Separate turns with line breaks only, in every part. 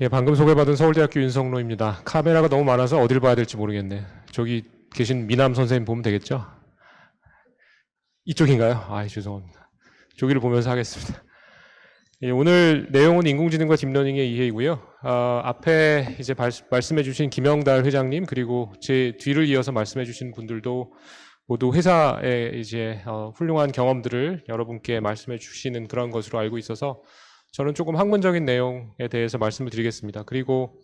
예, 방금 소개받은 서울대학교 윤성로입니다. 카메라가 너무 많아서 어딜 봐야 될지 모르겠네. 저기 계신 미남 선생님 보면 되겠죠? 이쪽인가요? 아, 죄송합니다. 저기를 보면서 하겠습니다. 예, 오늘 내용은 인공지능과 딥러닝의 이해이고요. 앞에 이제 말씀해주신 김영달 회장님 그리고 제 뒤를 이어서 말씀해주신 분들도 모두 회사의 이제 훌륭한 경험들을 여러분께 말씀해주시는 그런 것으로 알고 있어서 저는 조금 학문적인 내용에 대해서 말씀을 드리겠습니다. 그리고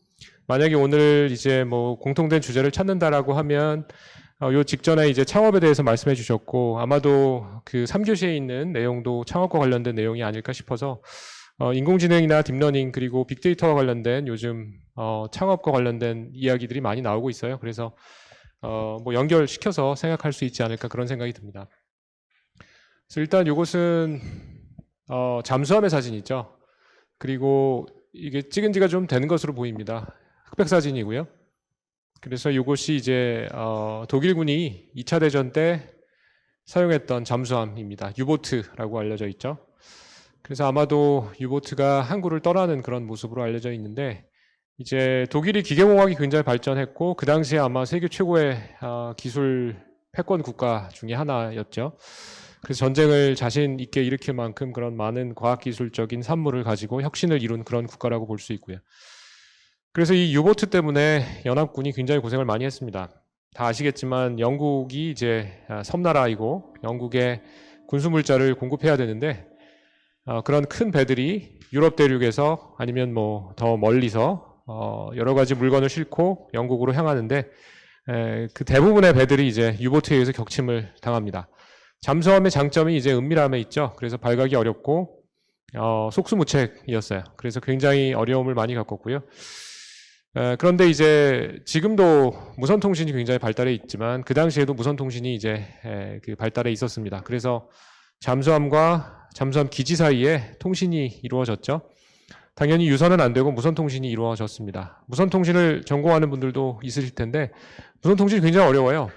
만약에 오늘 이제 뭐 공통된 주제를 찾는다라고 하면 요 직전에 이제 창업에 대해서 말씀해 주셨고 아마도 그 3교시에 있는 내용도 창업과 관련된 내용이 아닐까 싶어서 인공지능이나 딥러닝 그리고 빅데이터와 관련된 요즘 창업과 관련된 이야기들이 많이 나오고 있어요. 그래서 뭐 연결시켜서 생각할 수 있지 않을까 그런 생각이 듭니다. 그래서 일단 이것은 잠수함의 사진이죠. 그리고 이게 찍은 지가 좀 된 것으로 보입니다. 흑백 사진이고요. 그래서 이것이 이제 독일군이 2차 대전 때 사용했던 잠수함입니다. 유보트라고 알려져 있죠. 그래서 아마도 유보트가 항구를 떠나는 그런 모습으로 알려져 있는데 이제 독일이 기계공학이 굉장히 발전했고 그 당시에 아마 세계 최고의 기술 패권 국가 중에 하나였죠. 그래서 전쟁을 자신 있게 일으킬 만큼 그런 많은 과학기술적인 산물을 가지고 혁신을 이룬 그런 국가라고 볼 수 있고요. 그래서 이 유보트 때문에 연합군이 굉장히 고생을 많이 했습니다. 다 아시겠지만 영국이 이제 섬나라이고 영국의 군수물자를 공급해야 되는데 그런 큰 배들이 유럽 대륙에서 아니면 뭐 더 멀리서 여러 가지 물건을 싣고 영국으로 향하는데 그 대부분의 배들이 이제 유보트에 의해서 격침을 당합니다. 잠수함의 장점이 이제 은밀함에 있죠. 그래서 발각이 어렵고 속수무책이었어요. 그래서 굉장히 어려움을 많이 겪었고요. 그런데 이제 지금도 무선통신이 굉장히 발달해 있지만 그 당시에도 무선통신이 이제 그 발달해 있었습니다. 그래서 잠수함과 잠수함 기지 사이에 통신이 이루어졌죠. 당연히 유선은 안 되고 무선통신이 이루어졌습니다. 무선통신을 전공하는 분들도 있으실 텐데 무선통신이 굉장히 어려워요.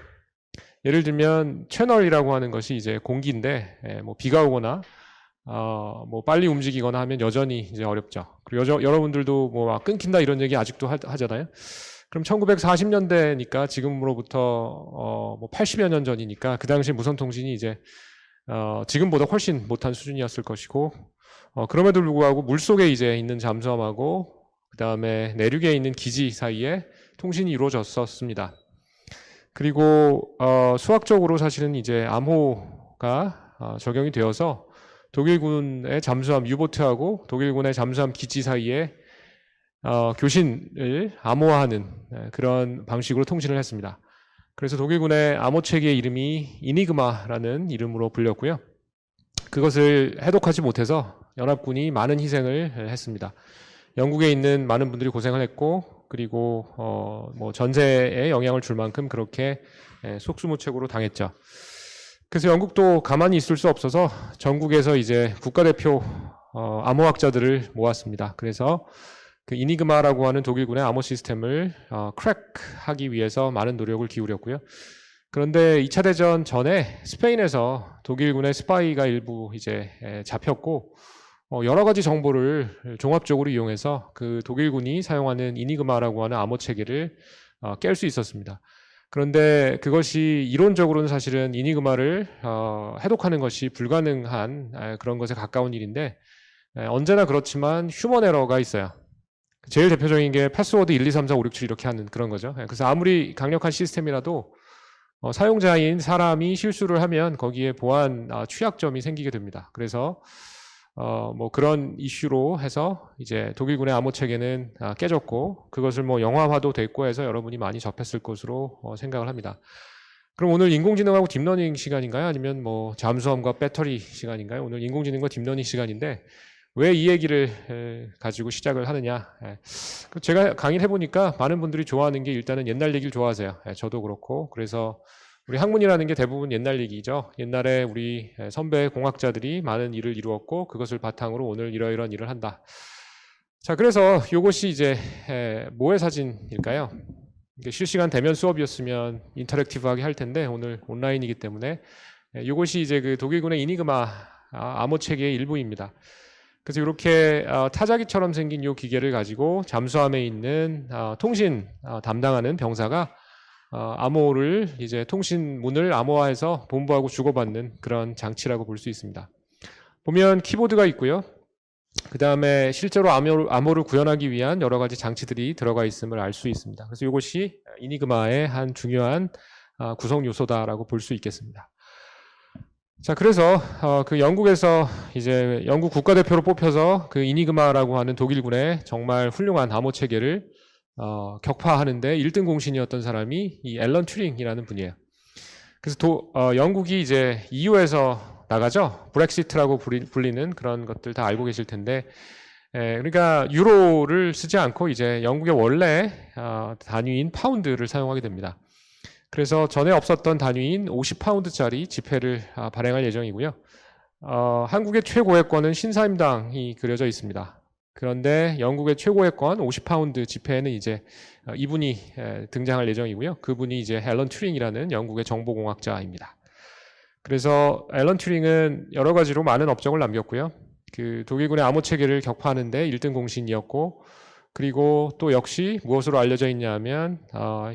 예를 들면 채널이라고 하는 것이 이제 공기인데 뭐 비가 오거나 뭐 빨리 움직이거나 하면 여전히 이제 어렵죠. 그리고 여러분들도 뭐 막 끊긴다 이런 얘기 아직도 하잖아요. 그럼 1940년대니까 지금으로부터 뭐 80여 년 전이니까 그 당시 무선통신이 이제 지금보다 훨씬 못한 수준이었을 것이고 그럼에도 불구하고 물속에 이제 있는 잠수함하고 그 다음에 내륙에 있는 기지 사이에 통신이 이루어졌었습니다. 그리고 수학적으로 사실은 이제 암호가 적용이 되어서 독일군의 잠수함 유보트하고 독일군의 잠수함 기지 사이에 교신을 암호화하는 그런 방식으로 통신을 했습니다. 그래서 독일군의 암호체계의 이름이 이니그마라는 이름으로 불렸고요. 그것을 해독하지 못해서 연합군이 많은 희생을 했습니다. 영국에 있는 많은 분들이 고생을 했고 그리고 뭐 전세에 영향을 줄 만큼 그렇게 속수무책으로 당했죠. 그래서 영국도 가만히 있을 수 없어서 전국에서 이제 국가대표 암호학자들을 모았습니다. 그래서 그 이니그마라고 하는 독일군의 암호 시스템을 크랙하기 위해서 많은 노력을 기울였고요. 그런데 2차 대전 전에 스페인에서 독일군의 스파이가 일부 이제 잡혔고 여러 가지 정보를 종합적으로 이용해서 그 독일군이 사용하는 이니그마라고 하는 암호 체계를 깰 수 있었습니다. 그런데 그것이 이론적으로는 사실은 이니그마를 해독하는 것이 불가능한 그런 것에 가까운 일인데 언제나 그렇지만 휴먼 에러가 있어요. 제일 대표적인 게 패스워드 1, 2, 3, 4, 5, 6, 7 이렇게 하는 그런 거죠. 그래서 아무리 강력한 시스템이라도 사용자인 사람이 실수를 하면 거기에 보안 취약점이 생기게 됩니다. 그래서 뭐 그런 이슈로 해서 이제 독일군의 암호 체계는 깨졌고 그것을 뭐 영화화도 됐고 해서 여러분이 많이 접했을 것으로 생각을 합니다. 그럼 오늘 인공지능하고 딥러닝 시간인가요? 아니면 뭐 잠수함과 배터리 시간인가요? 오늘 인공지능과 딥러닝 시간인데 왜 이 얘기를 가지고 시작을 하느냐? 제가 강의를 해보니까 많은 분들이 좋아하는 게 일단은 옛날 얘기를 좋아하세요. 저도 그렇고 그래서 우리 학문이라는 게 대부분 옛날 얘기죠. 옛날에 우리 선배 공학자들이 많은 일을 이루었고 그것을 바탕으로 오늘 이러이러한 일을 한다. 자, 그래서 이것이 이제 뭐의 사진일까요? 실시간 대면 수업이었으면 인터랙티브하게 할 텐데 오늘 온라인이기 때문에 이것이 이제 그 독일군의 이니그마 암호 체계의 일부입니다. 그래서 이렇게 타자기처럼 생긴 이 기계를 가지고 잠수함에 있는 통신 담당하는 병사가 암호를 이제 통신문을 암호화해서 본부하고 주고받는 그런 장치라고 볼 수 있습니다. 보면 키보드가 있고요. 그 다음에 실제로 암호를 구현하기 위한 여러 가지 장치들이 들어가 있음을 알 수 있습니다. 그래서 이것이 이니그마의 한 중요한 구성 요소다라고 볼 수 있겠습니다. 자, 그래서 그 영국에서 이제 영국 국가대표로 뽑혀서 그 이니그마라고 하는 독일군의 정말 훌륭한 암호 체계를 격파하는데 1등 공신이었던 사람이 이 앨런 튜링이라는 분이에요. 그래서 영국이 이제 EU에서 나가죠. 브렉시트라고 불리는 그런 것들 다 알고 계실 텐데, 그러니까 유로를 쓰지 않고 이제 영국의 원래 단위인 파운드를 사용하게 됩니다. 그래서 전에 없었던 단위인 50파운드짜리 지폐를 발행할 예정이고요. 한국의 최고액권은 신사임당이 그려져 있습니다. 그런데 영국의 최고액권 50파운드 지폐에는 이제 이분이 등장할 예정이고요. 그분이 이제 앨런 튜링이라는 영국의 정보공학자입니다. 그래서 앨런 튜링은 여러 가지로 많은 업적을 남겼고요. 그 독일군의 암호 체계를 격파하는데 1등 공신이었고, 그리고 또 역시 무엇으로 알려져 있냐면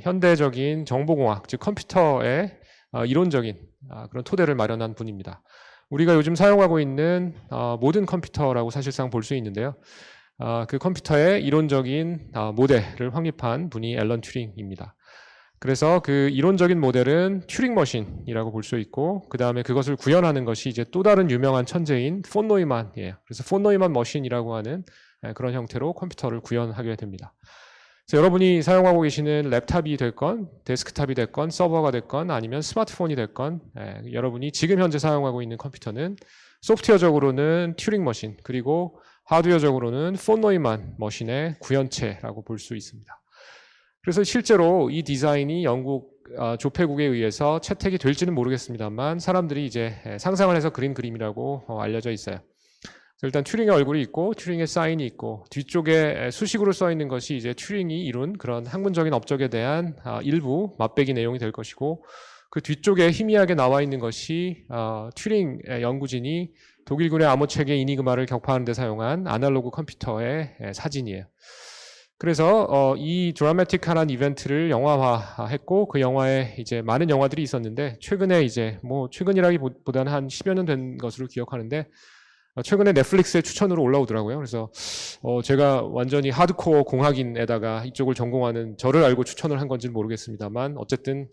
현대적인 정보공학, 즉 컴퓨터의 이론적인 그런 토대를 마련한 분입니다. 우리가 요즘 사용하고 있는 모든 컴퓨터라고 사실상 볼 수 있는데요. 그 컴퓨터의 이론적인 모델을 확립한 분이 앨런 튜링입니다. 그래서 그 이론적인 모델은 튜링 머신이라고 볼 수 있고, 그 다음에 그것을 구현하는 것이 이제 또 다른 유명한 천재인 폰 노이만이에요. 그래서 폰 노이만 머신이라고 하는 그런 형태로 컴퓨터를 구현하게 됩니다. 그래서 여러분이 사용하고 계시는 랩탑이 됐건, 데스크탑이 됐건, 서버가 됐건, 아니면 스마트폰이 됐건, 여러분이 지금 현재 사용하고 있는 컴퓨터는 소프트웨어적으로는 튜링 머신, 그리고 하드웨어적으로는 폰 노이만 머신의 구현체라고 볼 수 있습니다. 그래서 실제로 이 디자인이 영국 조폐국에 의해서 채택이 될지는 모르겠습니다만 사람들이 이제 상상을 해서 그린 그림이라고 알려져 있어요. 일단 튜링의 얼굴이 있고 튜링의 사인이 있고 뒤쪽에 수식으로 써 있는 것이 이제 튜링이 이룬 그런 학문적인 업적에 대한 일부 맛배기 내용이 될 것이고, 그 뒤쪽에 희미하게 나와 있는 것이 튜링 연구진이 독일군의 암호 체계 이니그마를 격파하는 데 사용한 아날로그 컴퓨터의 사진이에요. 그래서 이 드라마틱한 이벤트를 영화화했고, 그 영화에 이제 많은 영화들이 있었는데 최근에 이제 뭐 최근이라기보다는 한 10여 년 된 것으로 기억하는데 최근에 넷플릭스에 추천으로 올라오더라고요. 그래서 제가 완전히 하드코어 공학인에다가 이쪽을 전공하는 저를 알고 추천을 한 건지는 모르겠습니다만 어쨌든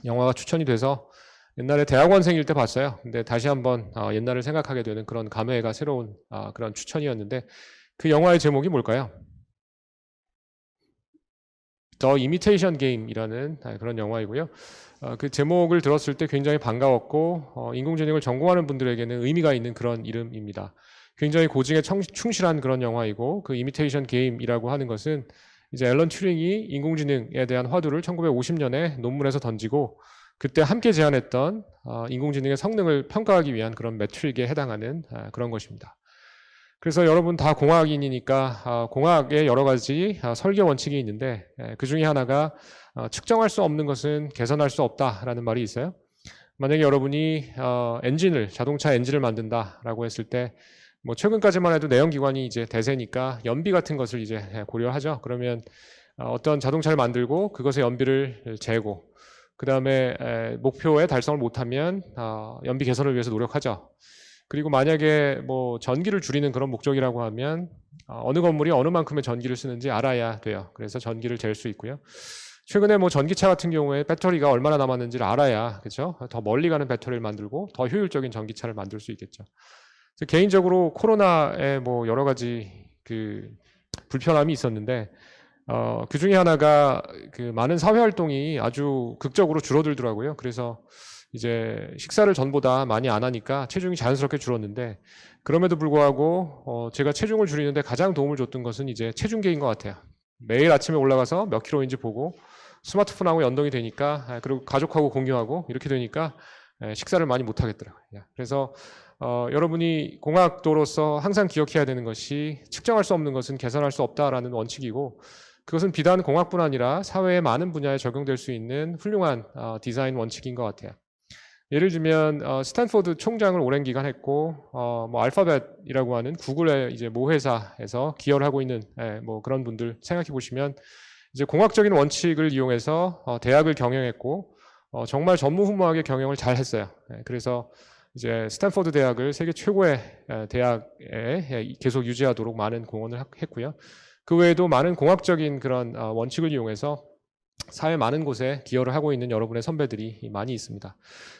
영화가 추천이 돼서 옛날에 대학원생일 때 봤어요. 근데 다시 한번 옛날을 생각하게 되는 그런 감회가 새로운 그런 추천이었는데, 그 영화의 제목이 뭘까요? 더 이미테이션 게임이라는 그런 영화이고요. 그 제목을 들었을 때 굉장히 반가웠고 인공지능을 전공하는 분들에게는 의미가 있는 그런 이름입니다. 굉장히 고증에 충실한 그런 영화이고, 그 이미테이션 게임이라고 하는 것은 이제 앨런 튜링이 인공지능에 대한 화두를 1950년에 논문에서 던지고 그때 함께 제안했던 인공지능의 성능을 평가하기 위한 그런 매트릭에 해당하는 그런 것입니다. 그래서 여러분 다 공학인이니까 공학의 여러 가지 설계 원칙이 있는데 그 중에 하나가 측정할 수 없는 것은 개선할 수 없다라는 말이 있어요. 만약에 여러분이 자동차 엔진을 만든다라고 했을 때 뭐 최근까지만 해도 내연기관이 이제 대세니까 연비 같은 것을 이제 고려하죠. 그러면 어떤 자동차를 만들고 그것의 연비를 재고, 그 다음에 목표에 달성을 못하면 연비 개선을 위해서 노력하죠. 그리고 만약에 뭐 전기를 줄이는 그런 목적이라고 하면 어느 건물이 어느 만큼의 전기를 쓰는지 알아야 돼요. 그래서 전기를 잴 수 있고요. 최근에 뭐 전기차 같은 경우에 배터리가 얼마나 남았는지를 알아야, 그렇죠? 더 멀리 가는 배터리를 만들고 더 효율적인 전기차를 만들 수 있겠죠. 개인적으로 코로나에 뭐 여러 가지 그 불편함이 있었는데 그 중에 하나가 그 많은 사회 활동이 아주 극적으로 줄어들더라고요. 그래서 이제 식사를 전보다 많이 안 하니까 체중이 자연스럽게 줄었는데, 그럼에도 불구하고 제가 체중을 줄이는데 가장 도움을 줬던 것은 이제 체중계인 것 같아요. 매일 아침에 올라가서 몇 킬로인지 보고 스마트폰하고 연동이 되니까, 그리고 가족하고 공유하고 이렇게 되니까 식사를 많이 못 하겠더라고요. 그래서 여러분이 공학도로서 항상 기억해야 되는 것이 측정할 수 없는 것은 개선할 수 없다라는 원칙이고, 그것은 비단 공학뿐 아니라 사회의 많은 분야에 적용될 수 있는 훌륭한 디자인 원칙인 것 같아요. 예를 들면 스탠포드 총장을 오랜 기간 했고 뭐 알파벳이라고 하는 구글의 이제 모회사에서 기여를 하고 있는 뭐 그런 분들 생각해 보시면 이제 공학적인 원칙을 이용해서 대학을 경영했고 정말 전무후무하게 경영을 잘 했어요. 그래서 이제 스탠포드 대학을 세계 최고의 대학에 계속 유지하도록 많은 공헌을 했고요. 그 외에도 많은 공학적인 그런 원칙을 이용해서 사회 많은 곳에 기여를 하고 있는 여러분의 선배들이 많이 있습니다.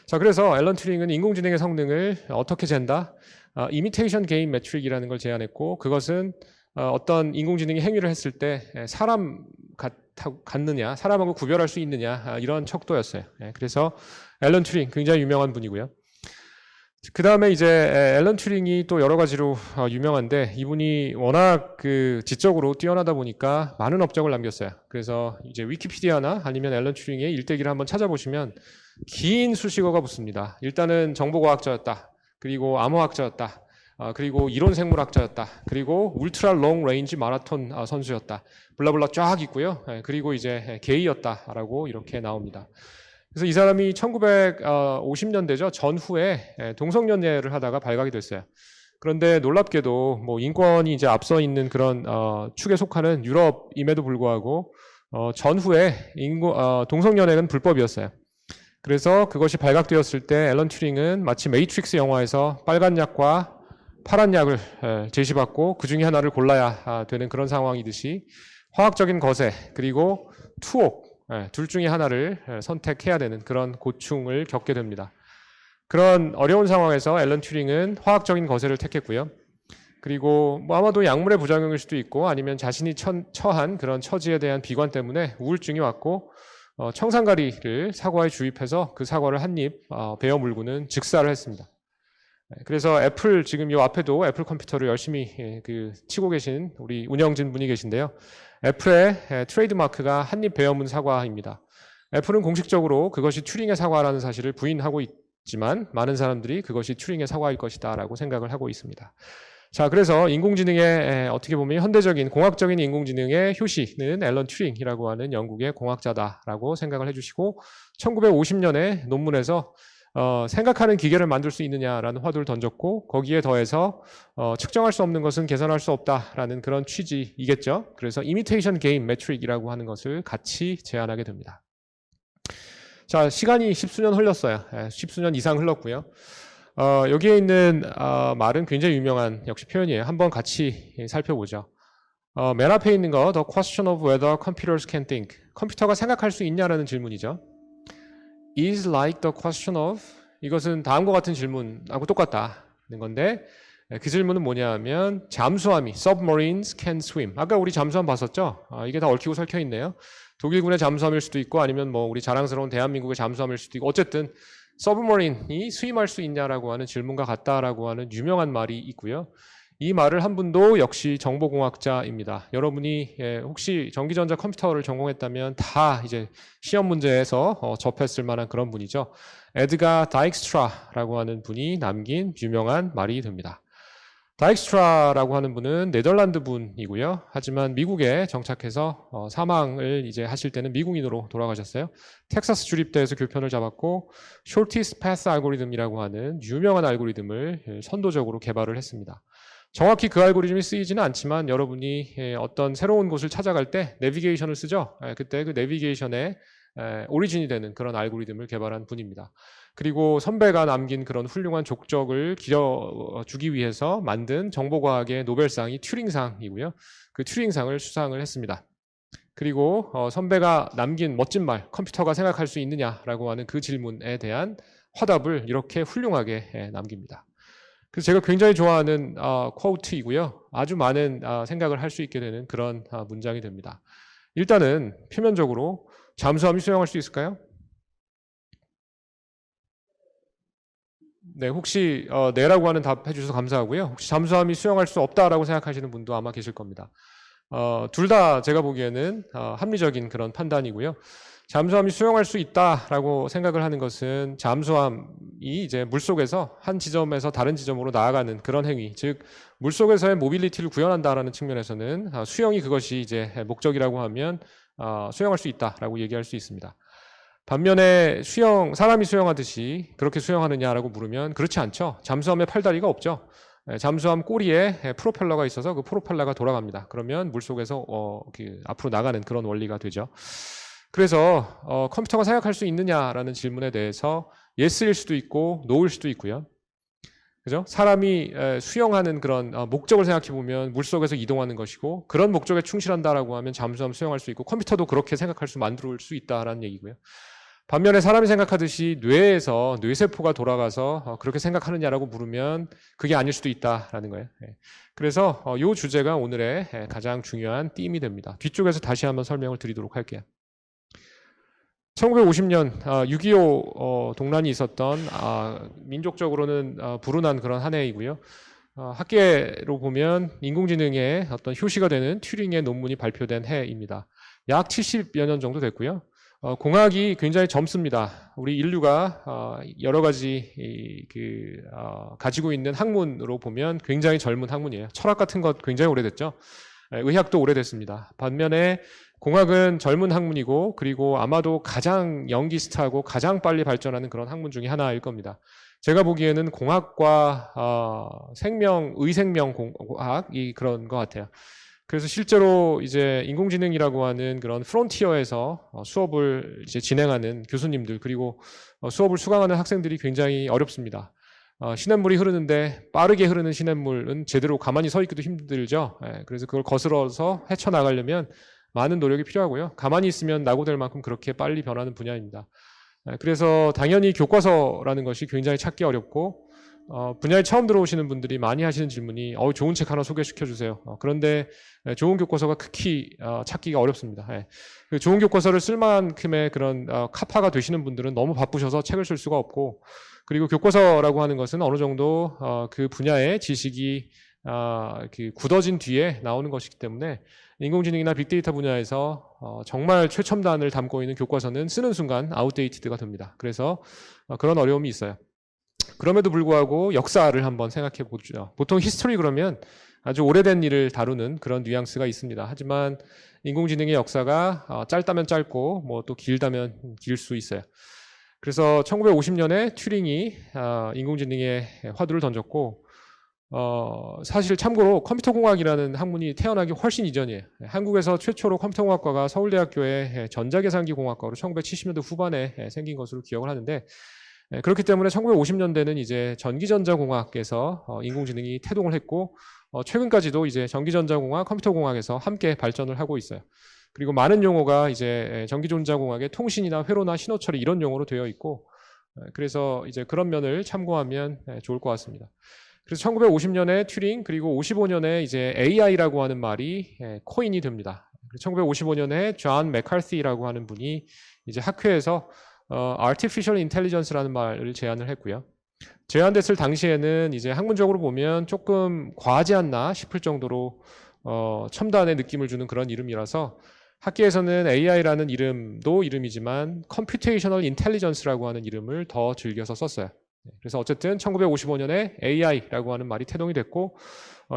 자, 그래서 앨런 튜링은 인공지능의 성능을 어떻게 잰다? 이미테이션 게인 매트릭이라는 걸 제안했고, 그것은 어떤 인공지능이 행위를 했을 때 사람 같느냐, 사람하고 구별할 수 있느냐, 이런 척도였어요. 그래서 앨런 튜링 굉장히 유명한 분이고요. 그 다음에 이제 앨런 튜링이 또 여러 가지로 유명한데, 이분이 워낙 그 지적으로 뛰어나다 보니까 많은 업적을 남겼어요. 그래서 이제 위키피디아나 아니면 앨런 튜링의 일대기를 한번 찾아보시면 긴 수식어가 붙습니다. 일단은 정보과학자였다. 그리고 암호학자였다. 그리고 이론생물학자였다. 그리고 울트라 롱 레인지 마라톤 선수였다. 블라블라 쫙 있고요. 그리고 이제 게이였다라고 이렇게 나옵니다. 그래서 이 사람이 1950년대죠. 전후에 동성연애를 하다가 발각이 됐어요. 그런데 놀랍게도 뭐 인권이 이제 앞서 있는 그런 축에 속하는 유럽임에도 불구하고 전후에 동성연애는 불법이었어요. 그래서 그것이 발각되었을 때 앨런 튜링은 마치 매트릭스 영화에서 빨간 약과 파란 약을 제시받고 그 중에 하나를 골라야 되는 그런 상황이듯이 화학적인 거세 그리고 투옥 둘 중에 하나를 선택해야 되는 그런 고충을 겪게 됩니다. 그런 어려운 상황에서 앨런 튜링은 화학적인 거세를 택했고요. 그리고 뭐 아마도 약물의 부작용일 수도 있고 아니면 자신이 처한 그런 처지에 대한 비관 때문에 우울증이 왔고 청산가리를 사과에 주입해서 그 사과를 한 입 베어 물고는 즉사를 했습니다. 그래서 애플 지금 이 앞에도 애플 컴퓨터를 열심히 치고 계신 우리 운영진 분이 계신데요. 애플의 트레이드 마크가 한입 베어문 사과입니다. 애플은 공식적으로 그것이 튜링의 사과라는 사실을 부인하고 있지만 많은 사람들이 그것이 튜링의 사과일 것이다 라고 생각을 하고 있습니다. 자, 그래서 인공지능의 어떻게 보면 현대적인 공학적인 인공지능의 효시는 앨런 튜링이라고 하는 영국의 공학자다라고 생각을 해주시고 1950년에 논문에서 생각하는 기계를 만들 수 있느냐라는 화두를 던졌고 거기에 더해서 측정할 수 없는 것은 계산할 수 없다라는 그런 취지이겠죠. 그래서 이미테이션 게인 매트릭이라고 하는 것을 같이 제안하게 됩니다. 자, 시간이 십수년 흘렀어요. 십수년 이상 흘렀고요. 여기에 있는 말은 굉장히 유명한 역시 표현이에요. 한번 같이 살펴보죠. 맨 앞에 있는 거 The question of whether computers can think. 컴퓨터가 생각할 수 있냐라는 질문이죠. is like the question of 이것은 다음과 같은 질문하고 똑같다는 건데 그 질문은 뭐냐면 잠수함이 submarines can swim. 아까 우리 잠수함 봤었죠? 이게 다 얽히고 설켜 있네요. 독일군의 잠수함일 수도 있고 아니면 뭐 우리 자랑스러운 대한민국의 잠수함일 수도 있고 어쨌든 서브머린이 스윙할 수 있냐라고 하는 질문과 같다라고 하는 유명한 말이 있고요. 이 말을 한 분도 역시 정보공학자입니다. 여러분이 혹시 전기전자 컴퓨터를 전공했다면 다 이제 시험 문제에서 접했을 만한 그런 분이죠. 에드가 다익스트라라고 하는 분이 남긴 유명한 말이 됩니다. 다익스트라라고 하는 분은 네덜란드 분이고요. 하지만 미국에 정착해서 사망을 이제 하실 때는 미국인으로 돌아가셨어요. 텍사스 주립대에서 교편을 잡았고 shortest path 알고리즘이라고 하는 유명한 알고리즘을 선도적으로 개발을 했습니다. 정확히 그 알고리즘이 쓰이지는 않지만 여러분이 어떤 새로운 곳을 찾아갈 때 내비게이션을 쓰죠. 그때 그 내비게이션의 오리진이 되는 그런 알고리즘을 개발한 분입니다. 그리고 선배가 남긴 그런 훌륭한 족적을 기려주기 위해서 만든 정보과학의 노벨상이 튜링상이고요. 그 튜링상을 수상을 했습니다. 그리고 선배가 남긴 멋진 말, 컴퓨터가 생각할 수 있느냐라고 하는 그 질문에 대한 화답을 이렇게 훌륭하게 남깁니다. 그래서 제가 굉장히 좋아하는 쿼트이고요. 아주 많은 생각을 할 수 있게 되는 그런 문장이 됩니다. 일단은 표면적으로 잠수함이 수영할 수 있을까요? 네, 혹시 네라고 하는 답 해주셔서 감사하고요. 혹시 잠수함이 수영할 수 없다라고 생각하시는 분도 아마 계실 겁니다. 둘 다 제가 보기에는 합리적인 그런 판단이고요. 잠수함이 수영할 수 있다라고 생각을 하는 것은 잠수함이 이제 물속에서 한 지점에서 다른 지점으로 나아가는 그런 행위, 즉 물속에서의 모빌리티를 구현한다라는 측면에서는 수영이 그것이 이제 목적이라고 하면 수영할 수 있다라고 얘기할 수 있습니다. 반면에 사람이 수영하듯이 그렇게 수영하느냐라고 물으면 그렇지 않죠. 잠수함에 팔다리가 없죠. 잠수함 꼬리에 프로펠러가 있어서 그 프로펠러가 돌아갑니다. 그러면 물속에서 앞으로 나가는 그런 원리가 되죠. 그래서 컴퓨터가 생각할 수 있느냐라는 질문에 대해서 yes일 수도 있고 no일 수도 있고요. 그죠? 사람이 수영하는 그런 목적을 생각해 보면 물속에서 이동하는 것이고 그런 목적에 충실한다라고 하면 잠수함 수영할 수 있고 컴퓨터도 그렇게 생각할 만들 수 있다라는 얘기고요. 반면에 사람이 생각하듯이 뇌에서 뇌세포가 돌아가서 그렇게 생각하느냐라고 물으면 그게 아닐 수도 있다라는 거예요. 그래서 이 주제가 오늘의 가장 중요한 띠임이 됩니다. 뒤쪽에서 다시 한번 설명을 드리도록 할게요. 1950년 6.25 동란이 있었던 민족적으로는 불운한 그런 한 해이고요. 학계로 보면 인공지능의 어떤 효시가 되는 튜링의 논문이 발표된 해입니다. 약 70여 년 정도 됐고요. 공학이 굉장히 젊습니다. 우리 인류가 여러 가지 가지고 있는 학문으로 보면 굉장히 젊은 학문이에요. 철학 같은 것 굉장히 오래됐죠. 의학도 오래됐습니다. 반면에 공학은 젊은 학문이고 그리고 아마도 가장 영기스트하고 가장 빨리 발전하는 그런 학문 중에 하나일 겁니다. 제가 보기에는 공학과 의생명공학이 그런 것 같아요. 그래서 실제로 이제 인공지능이라고 하는 그런 프론티어에서 수업을 이제 진행하는 교수님들 그리고 수업을 수강하는 학생들이 굉장히 어렵습니다. 시냇물이 흐르는데 빠르게 흐르는 시냇물은 제대로 가만히 서 있기도 힘들죠. 그래서 그걸 거슬러서 헤쳐나가려면 많은 노력이 필요하고요. 가만히 있으면 낙오될 만큼 그렇게 빨리 변하는 분야입니다. 그래서 당연히 교과서라는 것이 굉장히 찾기 어렵고 분야에 처음 들어오시는 분들이 많이 하시는 질문이 좋은 책 하나 소개시켜 주세요. 그런데 좋은 교과서가 극히 찾기가 어렵습니다. 좋은 교과서를 쓸 만큼의 그런 카파가 되시는 분들은 너무 바쁘셔서 책을 쓸 수가 없고 그리고 교과서라고 하는 것은 어느 정도 그 분야의 지식이 굳어진 뒤에 나오는 것이기 때문에 인공지능이나 빅데이터 분야에서 정말 최첨단을 담고 있는 교과서는 쓰는 순간 아웃데이티드가 됩니다. 그래서 그런 어려움이 있어요. 그럼에도 불구하고 역사를 한번 생각해 보죠. 보통 히스토리 그러면 아주 오래된 일을 다루는 그런 뉘앙스가 있습니다. 하지만 인공지능의 역사가 짧다면 짧고 뭐 또 길다면 길 수 있어요. 그래서 1950년에 튜링이 인공지능의 화두를 던졌고 사실 참고로 컴퓨터공학이라는 학문이 태어나기 훨씬 이전이에요. 한국에서 최초로 컴퓨터공학과가 서울대학교의 전자계산기공학과로 1970년대 후반에 생긴 것으로 기억을 하는데 그렇기 때문에 1950년대는 이제 전기전자공학에서 인공지능이 태동을 했고 최근까지도 이제 전기전자공학, 컴퓨터공학에서 함께 발전을 하고 있어요. 그리고 많은 용어가 이제 전기전자공학의 통신이나 회로나 신호 처리 이런 용어로 되어 있고 그래서 이제 그런 면을 참고하면 좋을 것 같습니다. 그래서 1950년에 튜링 그리고 55년에 이제 AI라고 하는 말이 코인이 됩니다. 1955년에 존 맥카시라고 하는 분이 이제 학회에서 Artificial Intelligence라는 말을 제안을 했고요. 제안됐을 당시에는 이제 학문적으로 보면 조금 과하지 않나 싶을 정도로 첨단의 느낌을 주는 그런 이름이라서 학계에서는 AI라는 이름도 이름이지만 Computational Intelligence라고 하는 이름을 더 즐겨서 썼어요. 그래서 어쨌든 1955년에 AI라고 하는 말이 태동이 됐고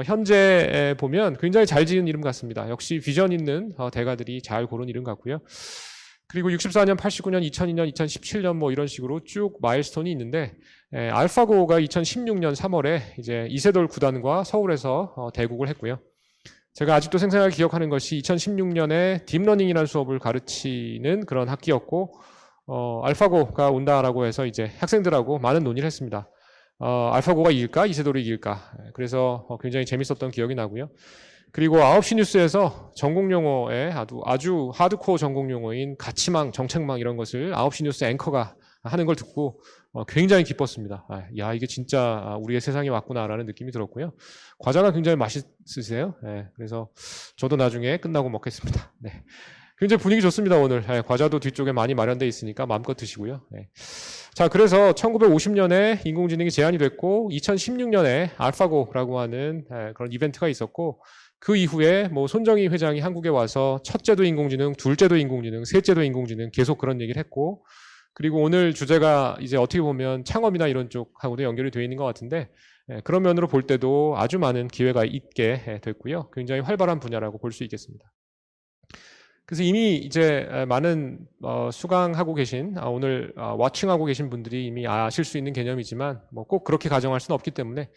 현재 보면 굉장히 잘 지은 이름 같습니다. 역시 비전 있는 대가들이 잘 고른 이름 같고요. 그리고 64년, 89년, 2002년, 2017년 뭐 이런 식으로 쭉 마일스톤이 있는데 알파고가 2016년 3월에 이제 이세돌 구단과 서울에서 대국을 했고요. 제가 아직도 생생하게 기억하는 것이 2016년에 딥러닝이라는 수업을 가르치는 그런 학기였고 알파고가 온다라고 해서 이제 학생들하고 많은 논의를 했습니다. 알파고가 이길까? 이세돌이 이길까? 그래서 굉장히 재밌었던 기억이 나고요. 그리고 9시 뉴스에서 전공용어에 아주 하드코어 전공용어인 가치망, 정책망 이런 것을 9시 뉴스 앵커가 하는 걸 듣고 굉장히 기뻤습니다. 야, 이게 진짜 우리의 세상이 왔구나라는 느낌이 들었고요. 과자가 굉장히 맛있으세요. 그래서 저도 나중에 끝나고 먹겠습니다. 네. 굉장히 분위기 좋습니다, 오늘. 과자도 뒤쪽에 많이 마련되어 있으니까 마음껏 드시고요. 자, 그래서 1950년에 인공지능이 제안이 됐고 2016년에 알파고라고 하는 그런 이벤트가 있었고 그 이후에 뭐 손정희 회장이 한국에 와서 첫째도 인공지능, 둘째도 인공지능, 셋째도 인공지능 계속 그런 얘기를 했고 그리고 오늘 주제가 이제 어떻게 보면 창업이나 이런 쪽하고도 연결이 되어 있는 것 같은데 그런 면으로 볼 때도 아주 많은 기회가 있게 됐고요. 굉장히 활발한 분야라고 볼 수 있겠습니다. 그래서 이미 이제 많은 수강하고 계신 오늘 워칭하고 계신 분들이 이미 아실 수 있는 개념이지만 뭐 꼭 그렇게 가정할 수는 없기 때문에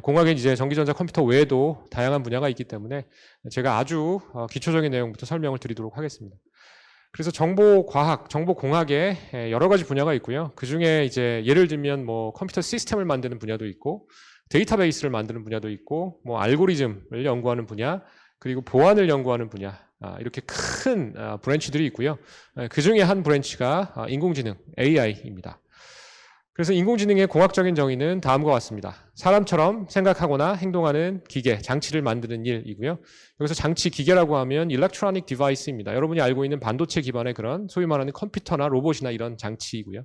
공학엔 이제 전기전자 컴퓨터 외에도 다양한 분야가 있기 때문에 제가 아주 기초적인 내용부터 설명을 드리도록 하겠습니다. 그래서 정보과학, 정보공학에 여러 가지 분야가 있고요. 그 중에 이제 예를 들면 뭐 컴퓨터 시스템을 만드는 분야도 있고, 데이터베이스를 만드는 분야도 있고, 뭐 알고리즘을 연구하는 분야, 그리고 보안을 연구하는 분야, 이렇게 큰 브랜치들이 있고요. 그 중에 한 브랜치가 인공지능, AI입니다. 그래서 인공지능의 공학적인 정의는 다음과 같습니다. 사람처럼 생각하거나 행동하는 기계, 장치를 만드는 일이고요. 여기서 장치, 기계라고 하면 electronic device입니다. 여러분이 알고 있는 반도체 기반의 그런 소위 말하는 컴퓨터나 로봇이나 이런 장치이고요.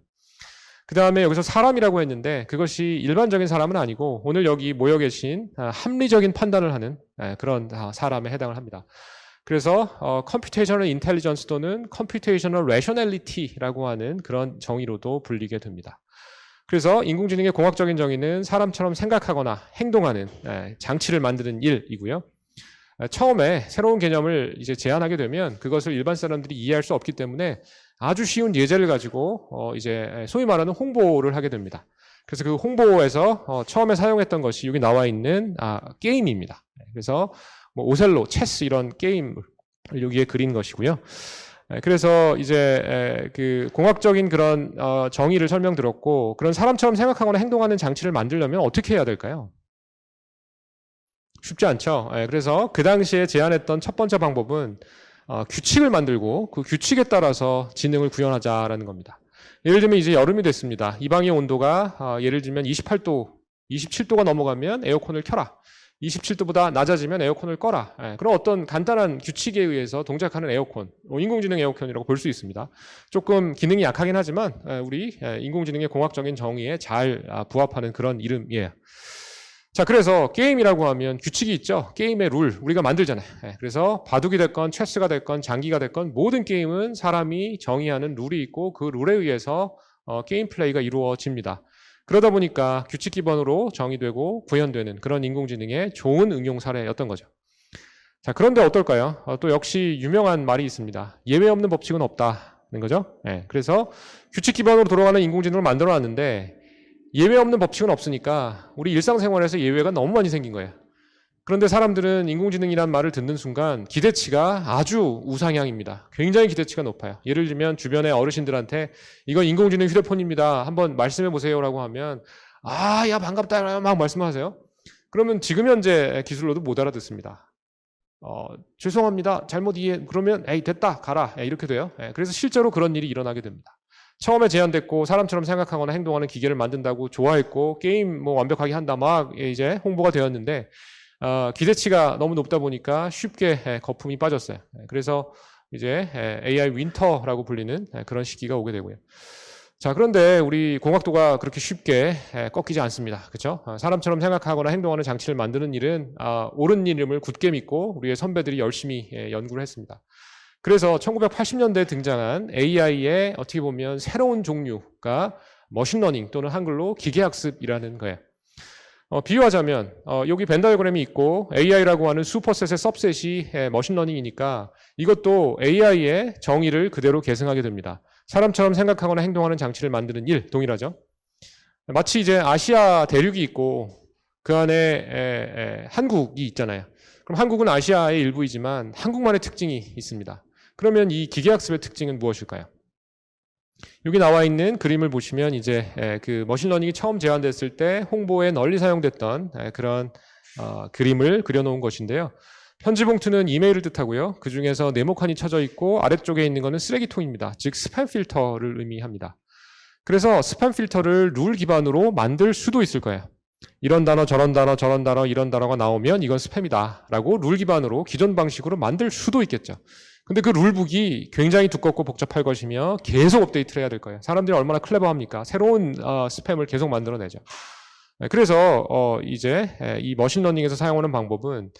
그 다음에 여기서 사람이라고 했는데 그것이 일반적인 사람은 아니고 오늘 여기 모여 계신 합리적인 판단을 하는 그런 사람에 해당을 합니다. 그래서 컴퓨테이셔널 인텔리전스 또는 컴퓨테이셔널 레셔널리티라고 하는 그런 정의로도 불리게 됩니다. 그래서 인공지능의 공학적인 정의는 사람처럼 생각하거나 행동하는 장치를 만드는 일이고요. 처음에 새로운 개념을 이제 제안하게 되면 그것을 일반 사람들이 이해할 수 없기 때문에 아주 쉬운 예제를 가지고 이제 소위 말하는 홍보를 하게 됩니다. 그래서 그 홍보에서 처음에 사용했던 것이 여기 나와 있는 게임입니다. 그래서 뭐 오셀로, 체스 이런 게임을 여기에 그린 것이고요. 그래서 이제 그 공학적인 그런 정의를 설명드렸고 그런 사람처럼 생각하거나 행동하는 장치를 만들려면 어떻게 해야 될까요? 쉽지 않죠. 그래서 그 당시에 제안했던 첫 번째 방법은 규칙을 만들고 그 규칙에 따라서 지능을 구현하자라는 겁니다. 예를 들면 이제 여름이 됐습니다. 이 방의 온도가 예를 들면 28도, 27도가 넘어가면 에어컨을 켜라. 27도보다 낮아지면 에어컨을 꺼라. 그런 어떤 간단한 규칙에 의해서 동작하는 에어컨, 인공지능 에어컨이라고 볼 수 있습니다. 조금 기능이 약하긴 하지만 우리 인공지능의 공학적인 정의에 잘 부합하는 그런 이름이에요. 자, 그래서 게임이라고 하면 규칙이 있죠. 게임의 룰 우리가 만들잖아요. 그래서 바둑이 됐건 체스가 됐건 장기가 됐건 모든 게임은 사람이 정의하는 룰이 있고 그 룰에 의해서 게임 플레이가 이루어집니다. 그러다 보니까 규칙 기반으로 정의되고 구현되는 그런 인공지능의 좋은 응용 사례였던 거죠. 자, 그런데 어떨까요? 또 역시 유명한 말이 있습니다. 예외 없는 법칙은 없다는 거죠. 그래서 규칙 기반으로 돌아가는 인공지능을 만들어놨는데 예외 없는 법칙은 없으니까 우리 일상생활에서 예외가 너무 많이 생긴 거예요. 그런데 사람들은 인공지능이란 말을 듣는 순간 기대치가 아주 우상향입니다. 굉장히 기대치가 높아요. 예를 들면 주변의 어르신들한테 이건 인공지능 휴대폰입니다. 한번 말씀해 보세요라고 하면 야 반갑다 막 말씀하세요. 그러면 지금 현재 기술로도 못 알아듣습니다. 죄송합니다. 잘못 이해. 그러면 에이 됐다 가라 이렇게 돼요. 그래서 실제로 그런 일이 일어나게 됩니다. 처음에 제안됐고 사람처럼 생각하거나 행동하는 기계를 만든다고 좋아했고 게임 뭐 완벽하게 한다 막 이제 홍보가 되었는데 기대치가 너무 높다 보니까 쉽게 거품이 빠졌어요. 그래서 이제 AI 윈터라고 불리는 그런 시기가 오게 되고요. 자, 그런데 우리 공학도가 그렇게 쉽게 꺾이지 않습니다. 그렇죠? 사람처럼 생각하거나 행동하는 장치를 만드는 일은 옳은 이름을 굳게 믿고 우리의 선배들이 열심히 연구를 했습니다. 그래서 1980년대에 등장한 AI의 어떻게 보면 새로운 종류가 머신러닝 또는 한글로 기계학습이라는 거예요. 비유하자면 여기 벤 다이어그램이 있고 AI라고 하는 슈퍼셋의 सब셋이 머신러닝이니까 이것도 AI의 정의를 그대로 계승하게 됩니다. 사람처럼 생각하거나 행동하는 장치를 만드는 일 동일하죠. 마치 이제 아시아 대륙이 있고 그 안에 한국이 있잖아요. 그럼 한국은 아시아의 일부이지만 한국만의 특징이 있습니다. 그러면 이 기계학습의 특징은 무엇일까요? 여기 나와 있는 그림을 보시면 이제 그 머신러닝이 처음 제안됐을 때 홍보에 널리 사용됐던 그런 그림을 그려놓은 것인데요. 편지 봉투는 이메일을 뜻하고요. 그 중에서 네모칸이 쳐져 있고 아래쪽에 있는 것은 쓰레기통입니다. 즉 스팸 필터를 의미합니다. 그래서 스팸 필터를 룰 기반으로 만들 수도 있을 거예요. 이런 단어, 저런 단어, 저런 단어, 이런 단어가 나오면 이건 스팸이다 라고 룰 기반으로 기존 방식으로 만들 수도 있겠죠. 근데 그 룰북이 굉장히 두껍고 복잡할 것이며 계속 업데이트를 해야 될 거예요. 사람들이 얼마나 클레버합니까? 새로운 스팸을 계속 만들어내죠. 그래서 이제 이 머신러닝에서 사용하는 방법은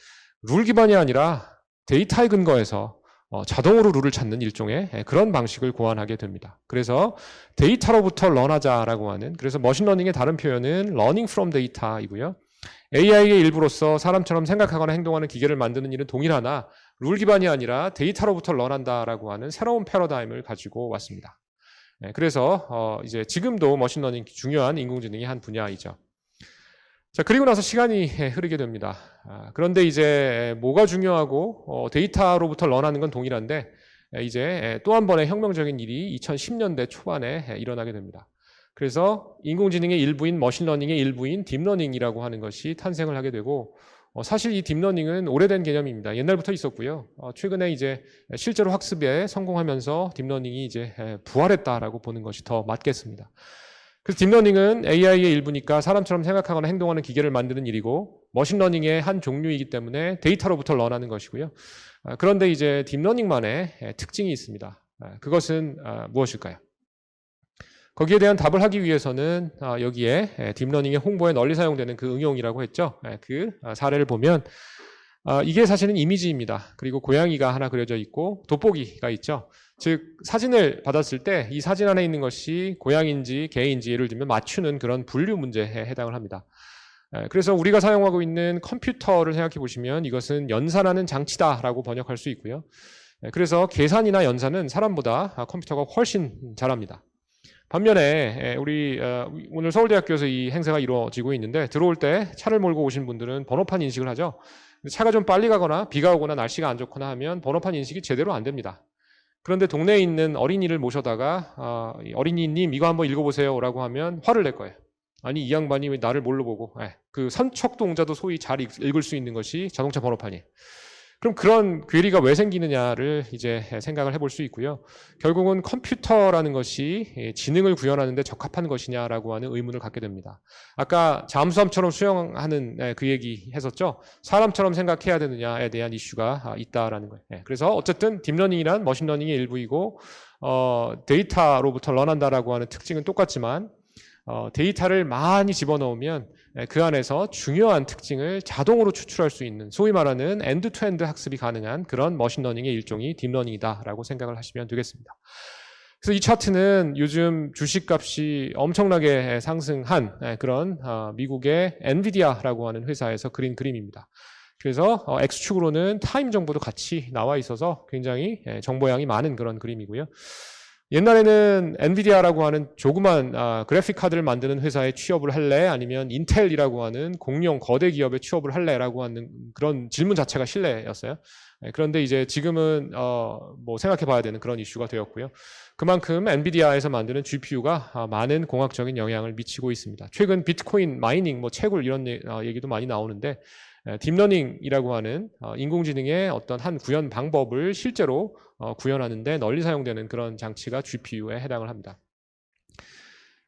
룰 기반이 아니라 데이터에 근거해서 자동으로 룰을 찾는 일종의 그런 방식을 고안하게 됩니다. 그래서 데이터로부터 런하자라고 하는, 그래서 머신러닝의 다른 표현은 learning from data이고요. AI의 일부로서 사람처럼 생각하거나 행동하는 기계를 만드는 일은 동일하나 룰 기반이 아니라 데이터로부터 런한다라고 하는 새로운 패러다임을 가지고 왔습니다. 그래서 이제 지금도 머신러닝 중요한 인공지능의 한 분야이죠. 자, 그리고 나서 시간이 흐르게 됩니다. 그런데 이제 뭐가 중요하고 데이터로부터 런하는 건 동일한데 이제 또 한 번의 혁명적인 일이 2010년대 초반에 일어나게 됩니다. 그래서 인공지능의 일부인 머신러닝의 일부인 딥러닝이라고 하는 것이 탄생을 하게 되고 사실 이 딥러닝은 오래된 개념입니다. 옛날부터 있었고요. 최근에 이제 실제로 학습에 성공하면서 딥러닝이 이제 부활했다라고 보는 것이 더 맞겠습니다. 그래서 딥러닝은 AI의 일부니까 사람처럼 생각하거나 행동하는 기계를 만드는 일이고 머신러닝의 한 종류이기 때문에 데이터로부터 런하는 것이고요. 그런데 이제 딥러닝만의 특징이 있습니다. 그것은 무엇일까요? 거기에 대한 답을 하기 위해서는 여기에 딥러닝의 홍보에 널리 사용되는 그 응용이라고 했죠. 그 사례를 보면 이게 사실은 이미지입니다. 그리고 고양이가 하나 그려져 있고 돋보기가 있죠. 즉 사진을 받았을 때 이 사진 안에 있는 것이 고양이인지 개인지 예를 들면 맞추는 그런 분류 문제에 해당을 합니다. 그래서 우리가 사용하고 있는 컴퓨터를 생각해 보시면 이것은 연산하는 장치다라고 번역할 수 있고요. 그래서 계산이나 연산은 사람보다 컴퓨터가 훨씬 잘합니다. 반면에 우리 오늘 서울대학교에서 이 행사가 이루어지고 있는데 들어올 때 차를 몰고 오신 분들은 번호판 인식을 하죠. 차가 좀 빨리 가거나 비가 오거나 날씨가 안 좋거나 하면 번호판 인식이 제대로 안 됩니다. 그런데 동네에 있는 어린이를 모셔다가 어린이님 이거 한번 읽어보세요 라고 하면 화를 낼 거예요. 아니 이 양반이 왜 나를 뭘로 보고 그 선척동자도 소위 잘 읽을 수 있는 것이 자동차 번호판이에요. 그럼 그런 괴리가 왜 생기느냐를 이제 생각을 해볼 수 있고요. 결국은 컴퓨터라는 것이 지능을 구현하는 데 적합한 것이냐라고 하는 의문을 갖게 됩니다. 아까 잠수함처럼 수영하는 그 얘기 했었죠. 사람처럼 생각해야 되느냐에 대한 이슈가 있다라는 거예요. 그래서 어쨌든 딥러닝이란 머신러닝의 일부이고 데이터로부터 런한다라고 하는 특징은 똑같지만 데이터를 많이 집어넣으면 그 안에서 중요한 특징을 자동으로 추출할 수 있는 소위 말하는 엔드-투-엔드 학습이 가능한 그런 머신러닝의 일종이 딥러닝이다라고 생각을 하시면 되겠습니다. 그래서 이 차트는 요즘 주식값이 엄청나게 상승한 그런 미국의 엔비디아라고 하는 회사에서 그린 그림입니다. 그래서 X축으로는 타임 정보도 같이 나와 있어서 굉장히 정보량이 많은 그런 그림이고요. 옛날에는 엔비디아라고 하는 조그만 그래픽 카드를 만드는 회사에 취업을 할래? 아니면 인텔이라고 하는 공룡 거대 기업에 취업을 할래?라고 하는 그런 질문 자체가 실례였어요. 그런데 이제 지금은 뭐 생각해 봐야 되는 그런 이슈가 되었고요. 그만큼 엔비디아에서 만드는 GPU가 많은 공학적인 영향을 미치고 있습니다. 최근 비트코인 마이닝, 뭐 채굴 이런 얘기도 많이 나오는데 딥러닝이라고 하는 인공지능의 어떤 한 구현 방법을 실제로 구현하는데 널리 사용되는 그런 장치가 GPU에 해당을 합니다.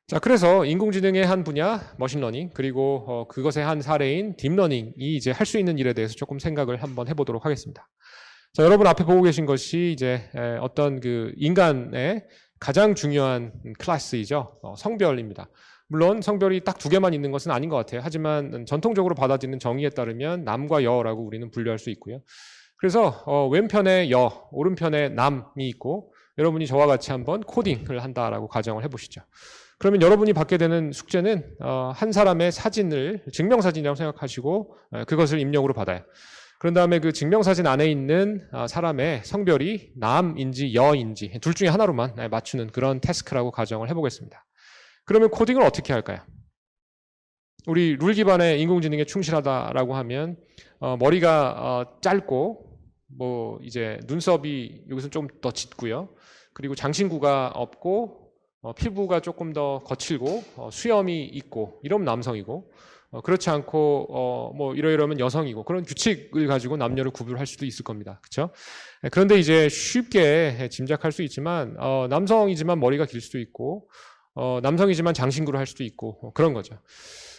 자, 그래서 인공지능의 한 분야 머신러닝 그리고 그것의 한 사례인 딥러닝이 이제 할 수 있는 일에 대해서 조금 생각을 한번 해보도록 하겠습니다. 자, 여러분 앞에 보고 계신 것이 이제 어떤 그 인간의 가장 중요한 클래스이죠. 성별입니다. 물론 성별이 딱 두 개만 있는 것은 아닌 것 같아요. 하지만 전통적으로 받아들이는 정의에 따르면 남과 여라고 우리는 분류할 수 있고요. 그래서 왼편에 여, 오른편에 남이 있고 여러분이 저와 같이 한번 코딩을 한다라고 가정을 해보시죠. 그러면 여러분이 받게 되는 숙제는 한 사람의 사진을 증명사진이라고 생각하시고 그것을 입력으로 받아요. 그런 다음에 그 증명사진 안에 있는 사람의 성별이 남인지 여인지 둘 중에 하나로만 맞추는 그런 태스크라고 가정을 해보겠습니다. 그러면 코딩을 어떻게 할까요? 우리 룰 기반의 인공지능에 충실하다라고 하면 머리가 짧고 뭐 이제 눈썹이 여기서 좀 더 짙고요. 그리고 장신구가 없고 피부가 조금 더 거칠고 수염이 있고 이러면 남성이고 그렇지 않고 뭐 이러면 여성이고 그런 규칙을 가지고 남녀를 구분할 수도 있을 겁니다. 그렇죠? 그런데 이제 쉽게 짐작할 수 있지만 남성이지만 머리가 길 수도 있고 남성이지만 장신구를 할 수도 있고 그런 거죠.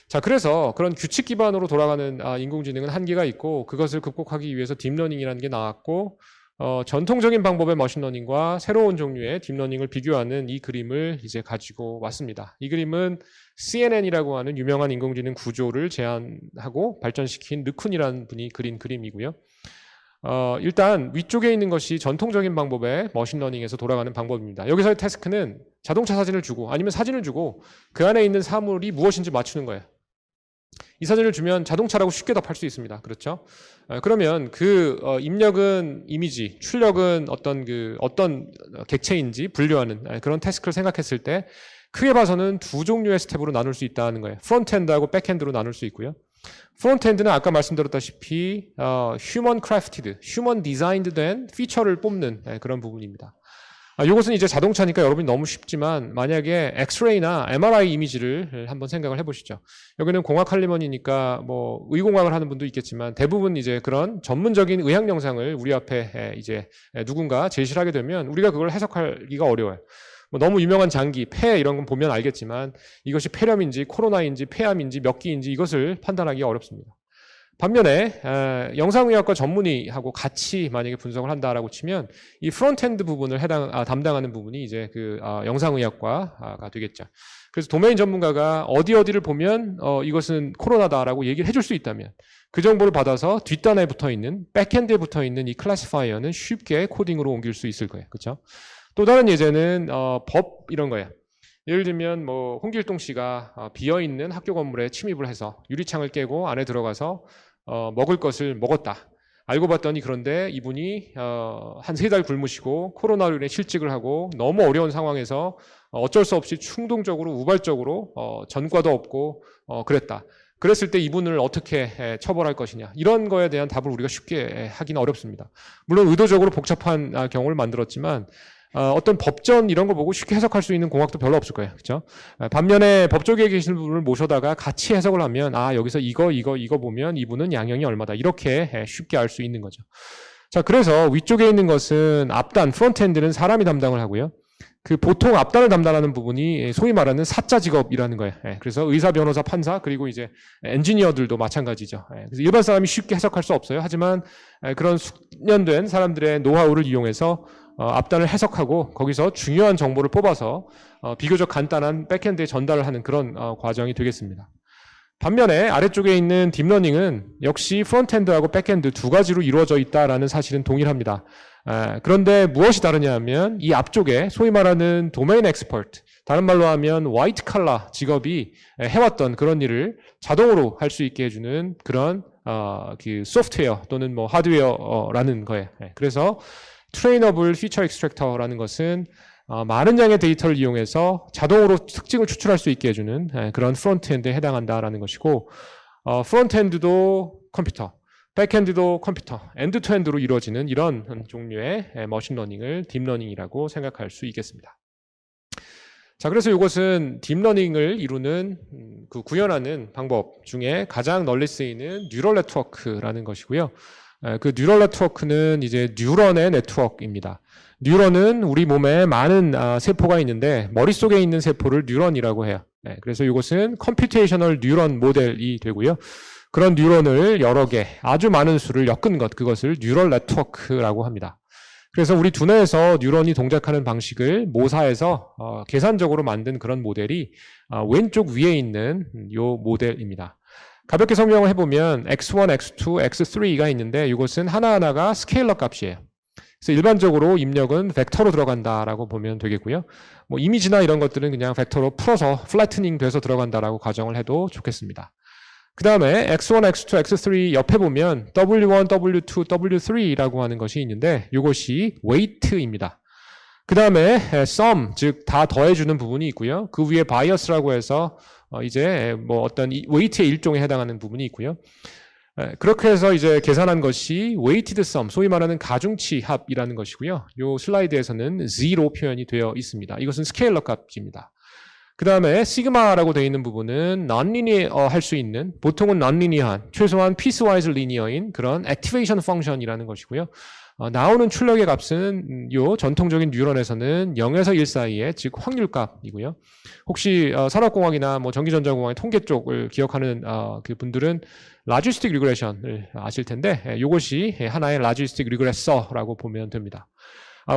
자, 그래서 그런 규칙 기반으로 돌아가는 인공지능은 한계가 있고 그것을 극복하기 위해서 딥러닝이라는 게 나왔고 전통적인 방법의 머신러닝과 새로운 종류의 딥러닝을 비교하는 이 그림을 이제 가지고 왔습니다. 이 그림은 CNN이라고 하는 유명한 인공지능 구조를 제안하고 발전시킨 르쿤이라는 분이 그린 그림이고요. 일단 위쪽에 있는 것이 전통적인 방법의 머신러닝에서 돌아가는 방법입니다. 여기서의 태스크는 자동차 사진을 주고 아니면 사진을 주고 그 안에 있는 사물이 무엇인지 맞추는 거예요. 이 사진을 주면 자동차라고 쉽게 답할 수 있습니다. 그렇죠? 그러면 그 입력은 이미지, 출력은 어떤 객체인지 분류하는 그런 태스크를 생각했을 때 크게 봐서는 두 종류의 스텝으로 나눌 수 있다는 거예요. 프론트엔드하고 백엔드로 나눌 수 있고요. 프론트엔드는 아까 말씀드렸다시피 휴먼 크래프티드, 휴먼 디자인드 된 피처를 뽑는 그런 부분입니다. 이것은 이제 자동차니까 여러분이 너무 쉽지만 만약에 엑스레이나 MRI 이미지를 한번 생각을 해보시죠. 여기는 공학 할리먼이니까 뭐 의공학을 하는 분도 있겠지만 대부분 이제 그런 전문적인 의학 영상을 우리 앞에 이제 누군가 제시를 하게 되면 우리가 그걸 해석하기가 어려워요. 뭐 너무 유명한 장기, 폐 이런 건 보면 알겠지만 이것이 폐렴인지 코로나인지 폐암인지 몇 기인지 이것을 판단하기가 어렵습니다. 반면에 영상의학과 전문의하고 같이 만약에 분석을 한다라고 치면 이 프론트엔드 부분을 담당하는 부분이 이제 영상의학과가 되겠죠. 그래서 도메인 전문가가 어디를 보면 이것은 코로나다라고 얘기를 해줄 수 있다면 그 정보를 받아서 뒷단에 붙어있는 백엔드에 붙어있는 이 클래시파이어는 쉽게 코딩으로 옮길 수 있을 거예요. 그렇죠? 또 다른 예제는 법 이런 거예요. 예를 들면 뭐 홍길동 씨가 비어있는 학교 건물에 침입을 해서 유리창을 깨고 안에 들어가서 먹을 것을 먹었다. 알고 봤더니 그런데 이분이 한 3달 굶으시고 코로나로 인해 실직을 하고 너무 어려운 상황에서 어쩔 수 없이 충동적으로 우발적으로 전과도 없고 그랬다. 그랬을 때 이분을 어떻게 처벌할 것이냐. 이런 거에 대한 답을 우리가 쉽게 하기는 어렵습니다. 물론 의도적으로 복잡한 경우를 만들었지만 어떤 법전 이런 거 보고 쉽게 해석할 수 있는 공학도 별로 없을 거예요. 그렇죠? 반면에 법조계에 계시는 분을 모셔다가 같이 해석을 하면 여기서 이거 보면 이분은 양형이 얼마다 이렇게 쉽게 알 수 있는 거죠. 자, 그래서 위쪽에 있는 것은 앞단, 프론트엔드는 사람이 담당을 하고요. 그 보통 앞단을 담당하는 부분이 소위 말하는 사자 직업이라는 거예요. 그래서 의사, 변호사, 판사 그리고 이제 엔지니어들도 마찬가지죠. 그래서 일반 사람이 쉽게 해석할 수 없어요. 하지만 그런 숙련된 사람들의 노하우를 이용해서 앞단을 해석하고 거기서 중요한 정보를 뽑아서 비교적 간단한 백엔드에 전달을 하는 그런 과정이 되겠습니다. 반면에 아래쪽에 있는 딥러닝은 역시 프론트엔드하고 백엔드 두 가지로 이루어져 있다는 사실은 동일합니다. 그런데 무엇이 다르냐 하면 이 앞쪽에 소위 말하는 도메인 엑스퍼트, 다른 말로 하면 화이트 칼라 직업이 해왔던 그런 일을 자동으로 할 수 있게 해주는 그런 그 소프트웨어 또는 뭐 하드웨어라는 거예요. 그래서 트레이너블 피처 익스트랙터라는 것은 많은 양의 데이터를 이용해서 자동으로 특징을 추출할 수 있게 해주는 그런 프론트엔드에 해당한다라는 것이고 프론트엔드도 컴퓨터, 백엔드도 컴퓨터, 엔드투엔드로 이루어지는 이런 종류의 머신러닝을 딥러닝이라고 생각할 수 있겠습니다. 자, 그래서 이것은 딥러닝을 이루는 구현하는 방법 중에 가장 널리 쓰이는 뉴럴 네트워크라는 것이고요. 그 뉴럴 네트워크는 이제 뉴런의 네트워크입니다. 뉴런은 우리 몸에 많은 세포가 있는데 머릿속에 있는 세포를 뉴런이라고 해요. 그래서 이것은 컴퓨테이셔널 뉴런 모델이 되고요. 그런 뉴런을 여러 개, 아주 많은 수를 엮은 것, 그것을 뉴럴 네트워크라고 합니다. 그래서 우리 두뇌에서 뉴런이 동작하는 방식을 모사해서 계산적으로 만든 그런 모델이 왼쪽 위에 있는 이 모델입니다. 가볍게 설명을 해보면 x1, x2, x3가 있는데 이것은 하나하나가 스케일러 값이에요. 그래서 일반적으로 입력은 벡터로 들어간다라고 보면 되겠고요. 뭐 이미지나 이런 것들은 그냥 벡터로 풀어서 플래트닝 돼서 들어간다라고 가정을 해도 좋겠습니다. 그 다음에 x1, x2, x3 옆에 보면 w1, w2, w3라고 하는 것이 있는데 이것이 weight입니다. 그 다음에 sum, 즉 다 더해주는 부분이 있고요. 그 위에 bias라고 해서 이제 뭐 어떤 weight의 일종에 해당하는 부분이 있고요. 그렇게 해서 이제 계산한 것이 weighted sum, 소위 말하는 가중치 합이라는 것이고요. 이 슬라이드에서는 zero 표현이 되어 있습니다. 이것은 스케일러 값입니다. 그 다음에 시그마라고 되어 있는 부분은 non-linear 할 수 있는, 보통은 non-linear한, 최소한 piecewise linear인 그런 activation function이라는 것이고요. 나오는 출력의 값은 요 전통적인 뉴런에서는 0에서 1 사이에, 즉 확률값이고요. 혹시 산업공학이나 뭐 전기전자공학의 통계 쪽을 기억하는 그 분들은 라지스틱 리그레션을 아실 텐데 이것이 하나의 라지스틱 리그레서라고 보면 됩니다.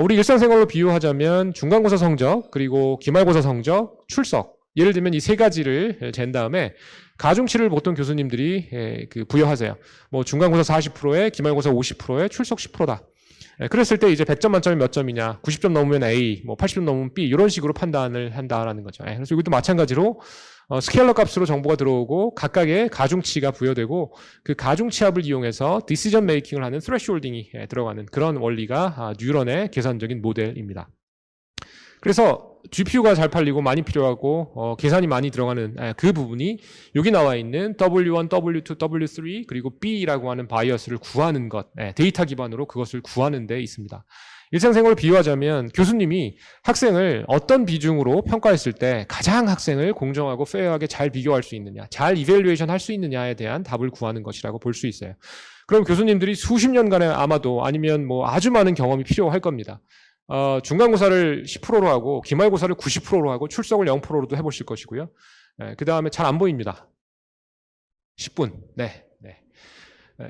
우리 일상생활로 비유하자면 중간고사 성적, 그리고 기말고사 성적, 출석, 예를 들면 이 세 가지를 잰 다음에 가중치를 보통 교수님들이 부여하세요. 뭐 중간고사 40%에 기말고사 50%에 출석 10%다. 그랬을 때 이제 100점 만점에 몇 점이냐, 90점 넘으면 A, 뭐 80점 넘으면 B 이런 식으로 판단을 한다라는 거죠. 그래서 이것도 마찬가지로 스케일러 값으로 정보가 들어오고 각각의 가중치가 부여되고 그 가중치합을 이용해서 디시전 메이킹을 하는 스레시홀딩이 들어가는 그런 원리가 뉴런의 계산적인 모델입니다. 그래서 GPU가 잘 팔리고 많이 필요하고 계산이 많이 들어가는 그 부분이 여기 나와 있는 W1, W2, W3 그리고 B라고 하는 바이어스를 구하는 것, 데이터 기반으로 그것을 구하는 데 있습니다. 일상생활을 비유하자면 교수님이 학생을 어떤 비중으로 평가했을 때 가장 학생을 공정하고 페어하게 잘 비교할 수 있느냐, 잘 이밸류에이션 할 수 있느냐에 대한 답을 구하는 것이라고 볼 수 있어요. 그럼 교수님들이 수십 년간에 아마도 아니면 뭐 아주 많은 경험이 필요할 겁니다. 중간고사를 10%로 하고 기말고사를 90%로 하고 출석을 0%로도 해보실 것이고요. 그 다음에 잘 안 보입니다. 10분. 네.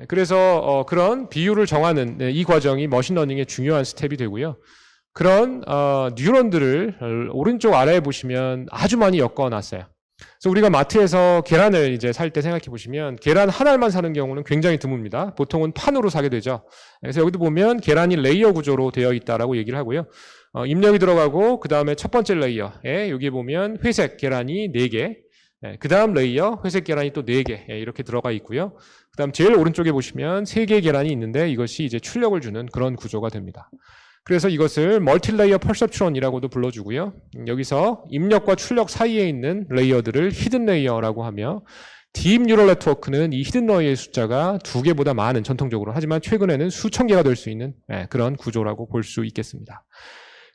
그래서 그런 비율을 정하는 이 과정이 머신러닝의 중요한 스텝이 되고요. 그런 뉴런들을 오른쪽 아래에 보시면 아주 많이 엮어놨어요. 그래서 우리가 마트에서 계란을 이제 살 때 생각해 보시면 계란 한 알만 사는 경우는 굉장히 드뭅니다. 보통은 판으로 사게 되죠. 그래서 여기도 보면 계란이 레이어 구조로 되어 있다라고 얘기를 하고요. 입력이 들어가고 그 다음에 첫 번째 레이어에 여기 보면 회색 계란이 4개, 그 다음 레이어 회색 계란이 또 4개 이렇게 들어가 있고요. 그 다음 제일 오른쪽에 보시면 3개의 계란이 있는데 이것이 이제 출력을 주는 그런 구조가 됩니다. 그래서 이것을 멀티레이어 퍼셉트론이라고도 불러주고요. 여기서 입력과 출력 사이에 있는 레이어들을 히든 레이어라고 하며 딥 뉴럴 네트워크는 이 히든 레이어의 숫자가 2개보다 많은 전통적으로 하지만 최근에는 수천 개가 될 수 있는 그런 구조라고 볼 수 있겠습니다.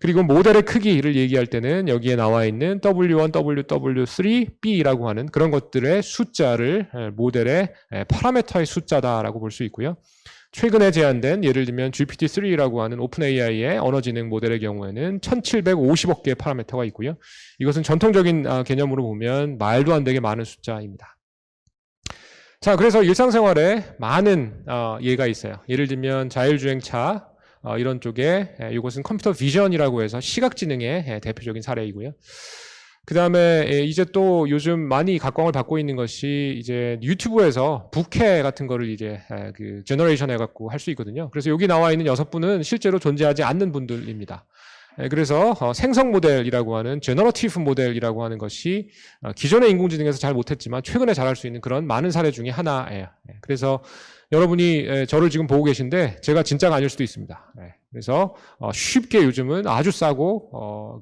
그리고 모델의 크기를 얘기할 때는 여기에 나와 있는 W1, W3, B라고 하는 그런 것들의 숫자를 모델의 파라미터의 숫자다라고 볼 수 있고요. 최근에 제안된 예를 들면 GPT-3라고 하는 오픈AI의 언어지능 모델의 경우에는 1750억 개의 파라미터가 있고요. 이것은 전통적인 개념으로 보면 말도 안 되게 많은 숫자입니다. 자, 그래서 일상생활에 많은 예가 있어요. 예를 들면 자율주행차 이런 쪽에 이것은 컴퓨터 비전이라고 해서 시각지능의 대표적인 사례이고요. 그 다음에 이제 또 요즘 많이 각광을 받고 있는 것이 이제 유튜브에서 부캐 같은 거를 이제 그 제너레이션 해갖고 할 수 있거든요. 그래서 여기 나와 있는 6분은 실제로 존재하지 않는 분들입니다. 그래서 생성 모델이라고 하는 제너러티브 모델이라고 하는 것이 기존의 인공지능에서 잘 못했지만 최근에 잘할 수 있는 그런 많은 사례 중에 하나예요. 그래서 여러분이 저를 지금 보고 계신데 제가 진짜가 아닐 수도 있습니다. 그래서 쉽게 요즘은 아주 싸고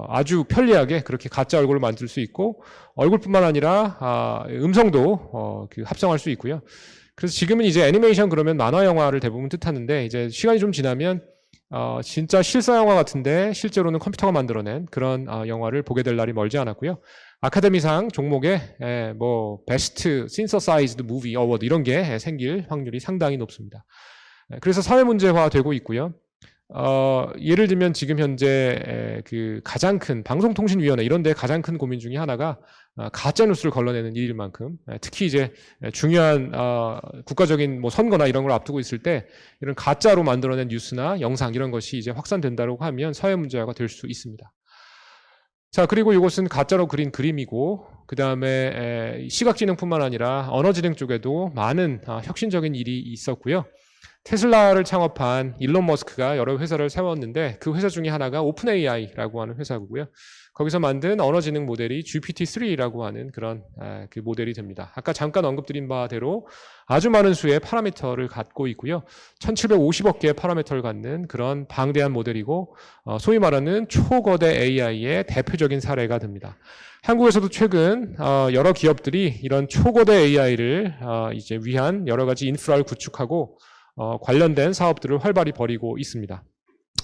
아주 편리하게 그렇게 가짜 얼굴을 만들 수 있고 얼굴뿐만 아니라 음성도 합성할 수 있고요. 그래서 지금은 이제 애니메이션 그러면 만화 영화를 대부분 뜻하는데 이제 시간이 좀 지나면 진짜 실사 영화 같은데 실제로는 컴퓨터가 만들어낸 그런 영화를 보게 될 날이 멀지 않았고요. 아카데미상 종목에 뭐 베스트 신서사이즈드 무비 어워드 이런 게 생길 확률이 상당히 높습니다. 그래서 사회 문제화되고 있고요. 예를 들면 지금 현재 그 가장 큰 방송통신위원회 이런 데 가장 큰 고민 중에 하나가 가짜 뉴스를 걸러내는 일일 만큼 특히 이제 중요한 국가적인 뭐 선거나 이런 걸 앞두고 있을 때 이런 가짜로 만들어낸 뉴스나 영상 이런 것이 이제 확산된다고 하면 사회 문제화가 될 수 있습니다. 자, 그리고 이것은 가짜로 그린 그림이고 그 다음에 시각지능뿐만 아니라 언어지능 쪽에도 많은 혁신적인 일이 있었고요. 테슬라를 창업한 일론 머스크가 여러 회사를 세웠는데 그 회사 중에 하나가 오픈AI라고 하는 회사고요. 거기서 만든 언어지능 모델이 GPT-3라고 하는 그런 그 모델이 됩니다. 아까 잠깐 언급드린 바대로 아주 많은 수의 파라미터를 갖고 있고요. 1750억 개의 파라미터를 갖는 그런 방대한 모델이고 소위 말하는 초거대 AI의 대표적인 사례가 됩니다. 한국에서도 최근 여러 기업들이 이런 초거대 AI를 이제 위한 여러 가지 인프라를 구축하고 관련된 사업들을 활발히 벌이고 있습니다.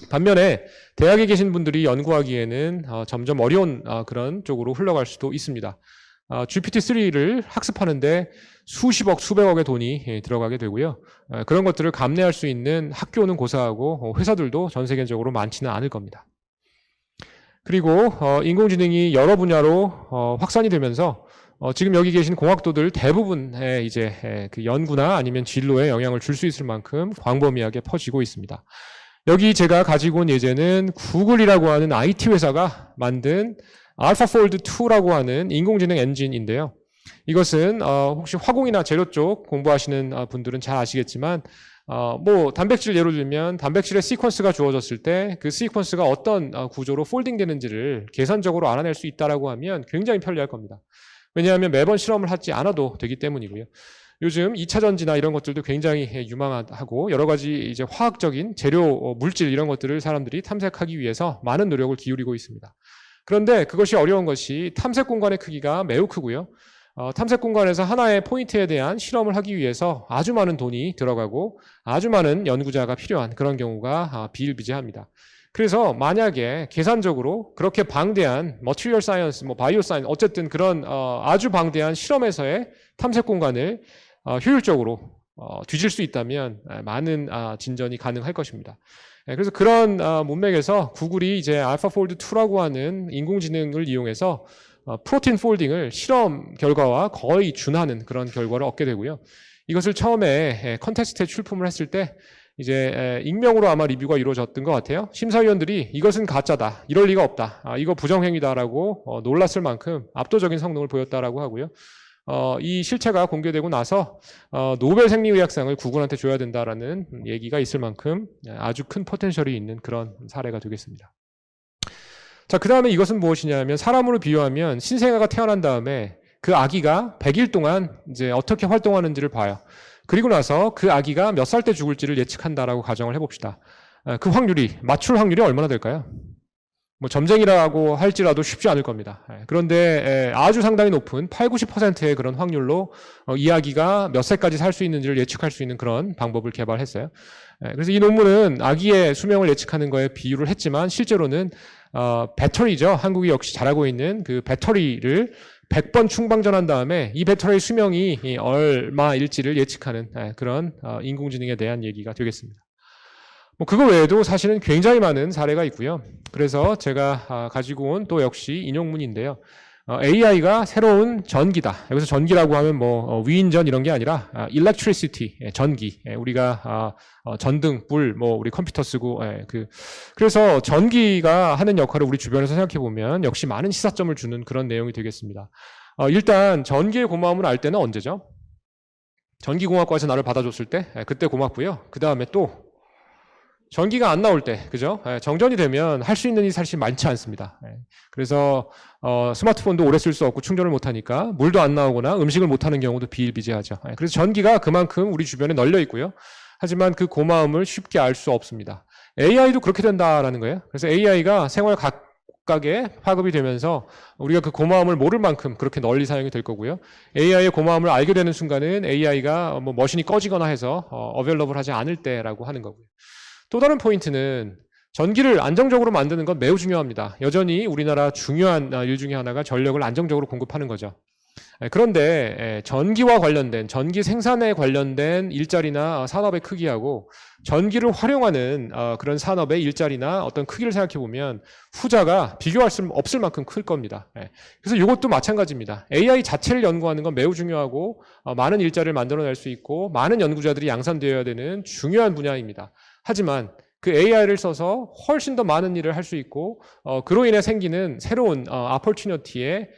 반면에 대학에 계신 분들이 연구하기에는 점점 어려운 그런 쪽으로 흘러갈 수도 있습니다. GPT-3를 학습하는데 수십억, 수백억의 돈이 들어가게 되고요. 그런 것들을 감내할 수 있는 학교는 고사하고 회사들도 전 세계적으로 많지는 않을 겁니다. 그리고 인공지능이 여러 분야로 확산이 되면서 지금 여기 계신 공학도들 대부분의 이제 그 연구나 아니면 진로에 영향을 줄 수 있을 만큼 광범위하게 퍼지고 있습니다. 여기 제가 가지고 온 예제는 구글이라고 하는 IT 회사가 만든 알파폴드 2라고 하는 인공지능 엔진인데요. 이것은 혹시 화공이나 재료 쪽 공부하시는 분들은 잘 아시겠지만 뭐 단백질 예로 들면 단백질의 시퀀스가 주어졌을 때 그 시퀀스가 어떤 구조로 폴딩 되는지를 계산적으로 알아낼 수 있다라고 하면 굉장히 편리할 겁니다. 왜냐하면 매번 실험을 하지 않아도 되기 때문이고요. 요즘 2차 전지나 이런 것들도 굉장히 유망하고 여러 가지 이제 화학적인 재료, 물질 이런 것들을 사람들이 탐색하기 위해서 많은 노력을 기울이고 있습니다. 그런데 그것이 어려운 것이 탐색 공간의 크기가 매우 크고요. 탐색 공간에서 하나의 포인트에 대한 실험을 하기 위해서 아주 많은 돈이 들어가고 아주 많은 연구자가 필요한 그런 경우가 비일비재합니다. 그래서 만약에 계산적으로 그렇게 방대한 머티리얼 사이언스, 뭐 바이오 사이언스 어쨌든 그런 아주 방대한 실험에서의 탐색 공간을 효율적으로 뒤질 수 있다면 많은 진전이 가능할 것입니다. 그래서 그런 문맥에서 구글이 이제 알파폴드 2라고 하는 인공지능을 이용해서 프로틴 폴딩을 실험 결과와 거의 준하는 그런 결과를 얻게 되고요. 이것을 처음에 컨테스트에 출품을 했을 때 이제 익명으로 아마 리뷰가 이루어졌던 것 같아요. 심사위원들이 이것은 가짜다, 이럴 리가 없다, 이거 부정행위다라고 놀랐을 만큼 압도적인 성능을 보였다라고 하고요. 이 실체가 공개되고 나서 노벨 생리의학상을 구글한테 줘야 된다라는 얘기가 있을 만큼 아주 큰 포텐셜이 있는 그런 사례가 되겠습니다. 자, 그 다음에 이것은 무엇이냐면 사람으로 비유하면 신생아가 태어난 다음에 그 아기가 100일 동안 이제 어떻게 활동하는지를 봐요. 그리고 나서 그 아기가 몇 살 때 죽을지를 예측한다라고 가정을 해봅시다. 그 확률이, 맞출 확률이 얼마나 될까요? 뭐 점쟁이라고 할지라도 쉽지 않을 겁니다. 그런데 아주 상당히 높은 80~90%의 그런 확률로 이 아기가 몇 세까지 살 수 있는지를 예측할 수 있는 그런 방법을 개발했어요. 그래서 이 논문은 아기의 수명을 예측하는 거에 비유를 했지만 실제로는 배터리죠. 한국이 역시 잘하고 있는 그 배터리를 100번 충방전한 다음에 이 배터리의 수명이 얼마일지를 예측하는 그런 인공지능에 대한 얘기가 되겠습니다. 뭐 그거 외에도 사실은 굉장히 많은 사례가 있고요. 그래서 제가 가지고 온 또 역시 인용문인데요. AI가 새로운 전기다. 여기서 전기라고 하면 뭐 위인전 이런 게 아니라 electricity, 전기. 우리가 전등, 불, 뭐 우리 컴퓨터 쓰고 그래서 전기가 하는 역할을 우리 주변에서 생각해 보면 역시 많은 시사점을 주는 그런 내용이 되겠습니다. 일단 전기의 고마움을 알 때는 언제죠? 전기공학과에서 나를 받아줬을 때 그때 고맙고요. 그 다음에 또 전기가 안 나올 때, 그죠? 정전이 되면 할 수 있는 일이 사실 많지 않습니다. 그래서 스마트폰도 오래 쓸 수 없고 충전을 못하니까 물도 안 나오거나 음식을 못하는 경우도 비일비재하죠. 그래서 전기가 그만큼 우리 주변에 널려 있고요. 하지만 그 고마움을 쉽게 알 수 없습니다. AI도 그렇게 된다라는 거예요. 그래서 AI가 생활 각각에 파급이 되면서 우리가 그 고마움을 모를 만큼 그렇게 널리 사용이 될 거고요. AI의 고마움을 알게 되는 순간은 AI가 뭐 머신이 꺼지거나 해서 어베일러블 하지 않을 때라고 하는 거고요. 또 다른 포인트는 전기를 안정적으로 만드는 건 매우 중요합니다. 여전히 우리나라 중요한 일 중에 하나가 전력을 안정적으로 공급하는 거죠. 그런데 전기와 관련된, 전기 생산에 관련된 일자리나 산업의 크기하고 전기를 활용하는 그런 산업의 일자리나 어떤 크기를 생각해 보면 후자가 비교할 수 없을 만큼 클 겁니다. 그래서 이것도 마찬가지입니다. AI 자체를 연구하는 건 매우 중요하고 많은 일자리를 만들어낼 수 있고 많은 연구자들이 양산되어야 되는 중요한 분야입니다. 하지만 그 AI를 써서 훨씬 더 많은 일을 할 수 있고 그로 인해 생기는 새로운 opportunity의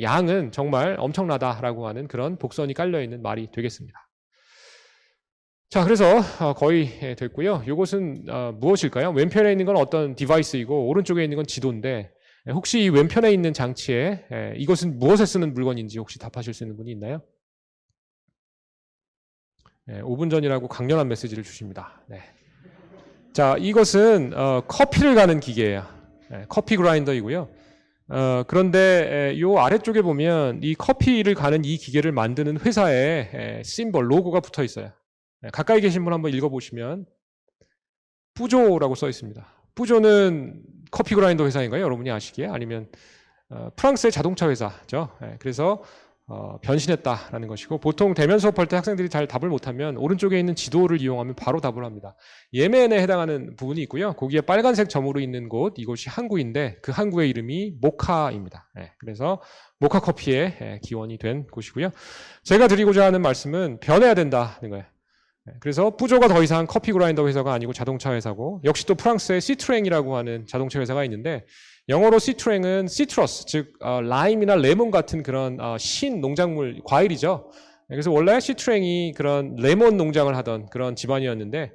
양은 정말 엄청나다라고 하는 그런 복선이 깔려있는 말이 되겠습니다. 자, 그래서 거의 됐고요. 이것은 무엇일까요? 왼편에 있는 건 어떤 디바이스이고 오른쪽에 있는 건 지도인데 혹시 이 왼편에 있는 장치에 이것은 무엇에 쓰는 물건인지 혹시 답하실 수 있는 분이 있나요? 5분 전이라고 강렬한 메시지를 주십니다. 네. 자, 이것은 커피를 가는 기계예요. 커피 그라인더이고요. 그런데 이 아래쪽에 보면 이 커피를 가는 이 기계를 만드는 회사의 심볼, 로고가 붙어 있어요. 가까이 계신 분 한번 읽어보시면 뿌조라고 써 있습니다. 뿌조는 커피 그라인더 회사인가요? 여러분이 아시기에? 아니면 프랑스의 자동차 회사죠. 그래서 변신했다라는 것이고 보통 대면 수업할 때 학생들이 잘 답을 못하면 오른쪽에 있는 지도를 이용하면 바로 답을 합니다. 예멘에 해당하는 부분이 있고요. 거기에 빨간색 점으로 있는 곳, 이곳이 항구인데 그 항구의 이름이 모카입니다. 그래서 모카 커피의 기원이 된 곳이고요. 제가 드리고자 하는 말씀은 변해야 된다는 거예요. 그래서 뿌조가 더 이상 커피 그라인더 회사가 아니고 자동차 회사고 역시 또 프랑스의 시트랭이라고 하는 자동차 회사가 있는데 영어로 시트랭은 시트러스, 즉 라임이나 레몬 같은 그런 신 농작물, 과일이죠. 그래서 원래 시트랭이 그런 레몬 농장을 하던 그런 집안이었는데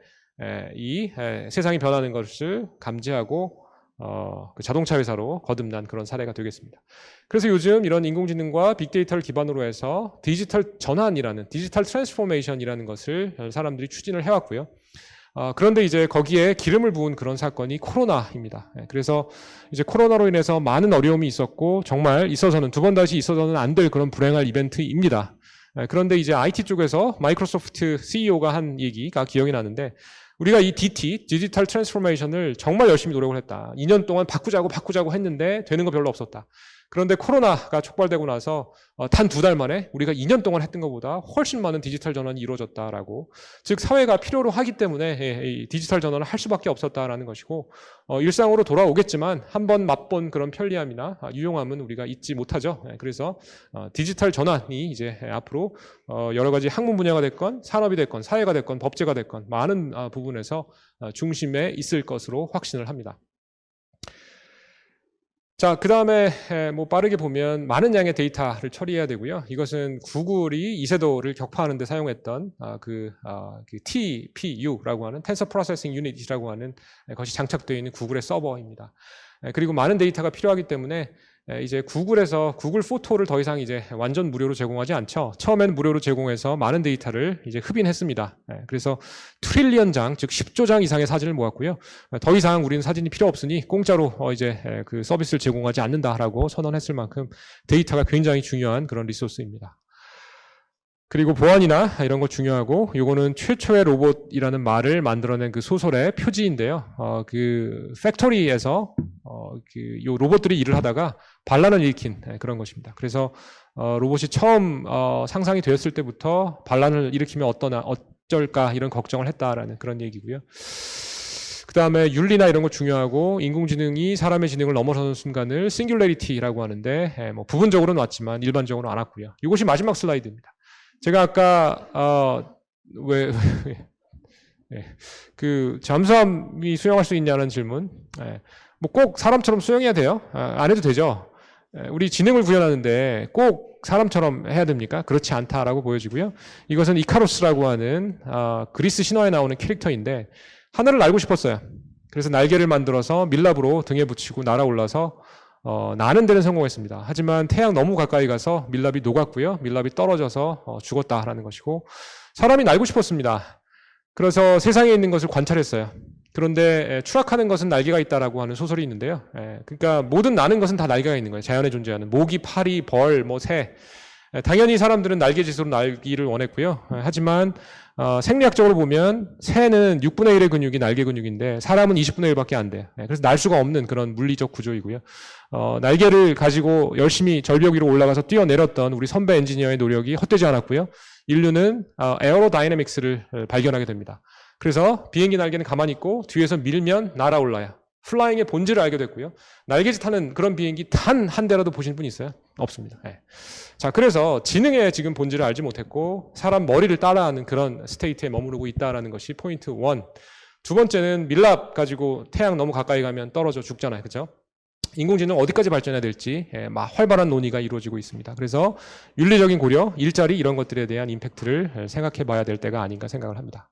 세상이 변하는 것을 감지하고 그 자동차 회사로 거듭난 그런 사례가 되겠습니다. 그래서 요즘 이런 인공지능과 빅데이터를 기반으로 해서 디지털 전환이라는 디지털 트랜스포메이션이라는 것을 사람들이 추진을 해왔고요. 그런데 이제 거기에 기름을 부은 그런 사건이 코로나입니다. 그래서 이제 코로나로 인해서 많은 어려움이 있었고 정말 있어서는 두 번 다시 있어서는 안 될 그런 불행할 이벤트입니다. 그런데 이제 IT 쪽에서 마이크로소프트 CEO가 한 얘기가 기억이 나는데 우리가 이 DT, 디지털 트랜스포메이션을 정말 열심히 노력을 했다. 2년 동안 바꾸자고 했는데 되는 거 별로 없었다. 그런데 코로나가 촉발되고 나서 단 2달 만에 우리가 2년 동안 했던 것보다 훨씬 많은 디지털 전환이 이루어졌다라고, 즉 사회가 필요로 하기 때문에 이 디지털 전환을 할 수밖에 없었다라는 것이고, 일상으로 돌아오겠지만 한번 맛본 그런 편리함이나 유용함은 우리가 잊지 못하죠. 그래서 디지털 전환이 이제 앞으로 여러 가지 학문 분야가 됐건 산업이 됐건 사회가 됐건 법제가 됐건 많은 부분에서 중심에 있을 것으로 확신을 합니다. 자, 그 다음에 뭐 빠르게 보면 많은 양의 데이터를 처리해야 되고요. 이것은 구글이 이세돌을 격파하는 데 사용했던 그 TPU라고 하는 Tensor Processing Unit이라고 하는 것이 장착되어 있는 구글의 서버입니다. 그리고 많은 데이터가 필요하기 때문에 이제 구글에서 구글 포토를 더 이상 이제 완전 무료로 제공하지 않죠. 처음에는 무료로 제공해서 많은 데이터를 이제 흡인했습니다. 그래서 트릴리언 장, 즉 10조 장 이상의 사진을 모았고요. 더 이상 우리는 사진이 필요 없으니 공짜로 이제 그 서비스를 제공하지 않는다라고 선언했을 만큼 데이터가 굉장히 중요한 그런 리소스입니다. 그리고 보안이나 이런 거 중요하고, 요거는 최초의 로봇이라는 말을 만들어낸 그 소설의 표지인데요. 그 팩토리에서 요 로봇들이 일을 하다가 반란을 일으킨 그런 것입니다. 그래서 로봇이 처음 상상이 되었을 때부터 반란을 일으키면 어쩔까 이런 걱정을 했다라는 그런 얘기고요. 그 다음에 윤리나 이런 거 중요하고, 인공지능이 사람의 지능을 넘어서는 순간을 싱귤레리티라고 하는데 뭐 부분적으로는 왔지만 일반적으로는 안 왔고요. 이것이 마지막 슬라이드입니다. 제가 아까 그 잠수함이 수영할 수 있냐는 질문, 뭐 꼭 사람처럼 수영해야 돼요? 안 해도 되죠. 우리 지능을 구현하는데 꼭 사람처럼 해야 됩니까? 그렇지 않다라고 보여지고요. 이것은 이카로스라고 하는 그리스 신화에 나오는 캐릭터인데 하늘을 날고 싶었어요. 그래서 날개를 만들어서 밀랍으로 등에 붙이고 날아올라서 나는 데는 성공했습니다. 하지만 태양 너무 가까이 가서 밀랍이 녹았고요. 밀랍이 떨어져서 죽었다라는 것이고, 사람이 날고 싶었습니다. 그래서 세상에 있는 것을 관찰했어요. 그런데 추락하는 것은 날개가 있다라고 하는 소설이 있는데요. 그러니까 모든 나는 것은 다 날개가 있는 거예요. 자연에 존재하는 모기, 파리, 벌, 뭐 새. 당연히 사람들은 날개짓으로 날기를 원했고요. 하지만 생리학적으로 보면 새는 6분의 1의 근육이 날개 근육인데 사람은 20분의 1밖에 안 돼요. 그래서 날 수가 없는 그런 물리적 구조이고요. 날개를 가지고 열심히 절벽 위로 올라가서 뛰어내렸던 우리 선배 엔지니어의 노력이 헛되지 않았고요. 인류는 에어로다이내믹스를 발견하게 됩니다. 그래서 비행기 날개는 가만히 있고 뒤에서 밀면 날아올라요. 플라잉의 본질을 알게 됐고요. 날개짓 하는 그런 비행기 단 한 대라도 보신 분 있어요? 없습니다. 자, 그래서 지능의 지금 본질을 알지 못했고 사람 머리를 따라하는 그런 스테이트에 머무르고 있다는 것이 포인트 1. 두 번째는 밀랍 가지고 태양 너무 가까이 가면 떨어져 죽잖아요. 그렇죠? 인공지능 어디까지 발전해야 될지 막 활발한 논의가 이루어지고 있습니다. 그래서 윤리적인 고려, 일자리 이런 것들에 대한 임팩트를 생각해 봐야 될 때가 아닌가 생각을 합니다.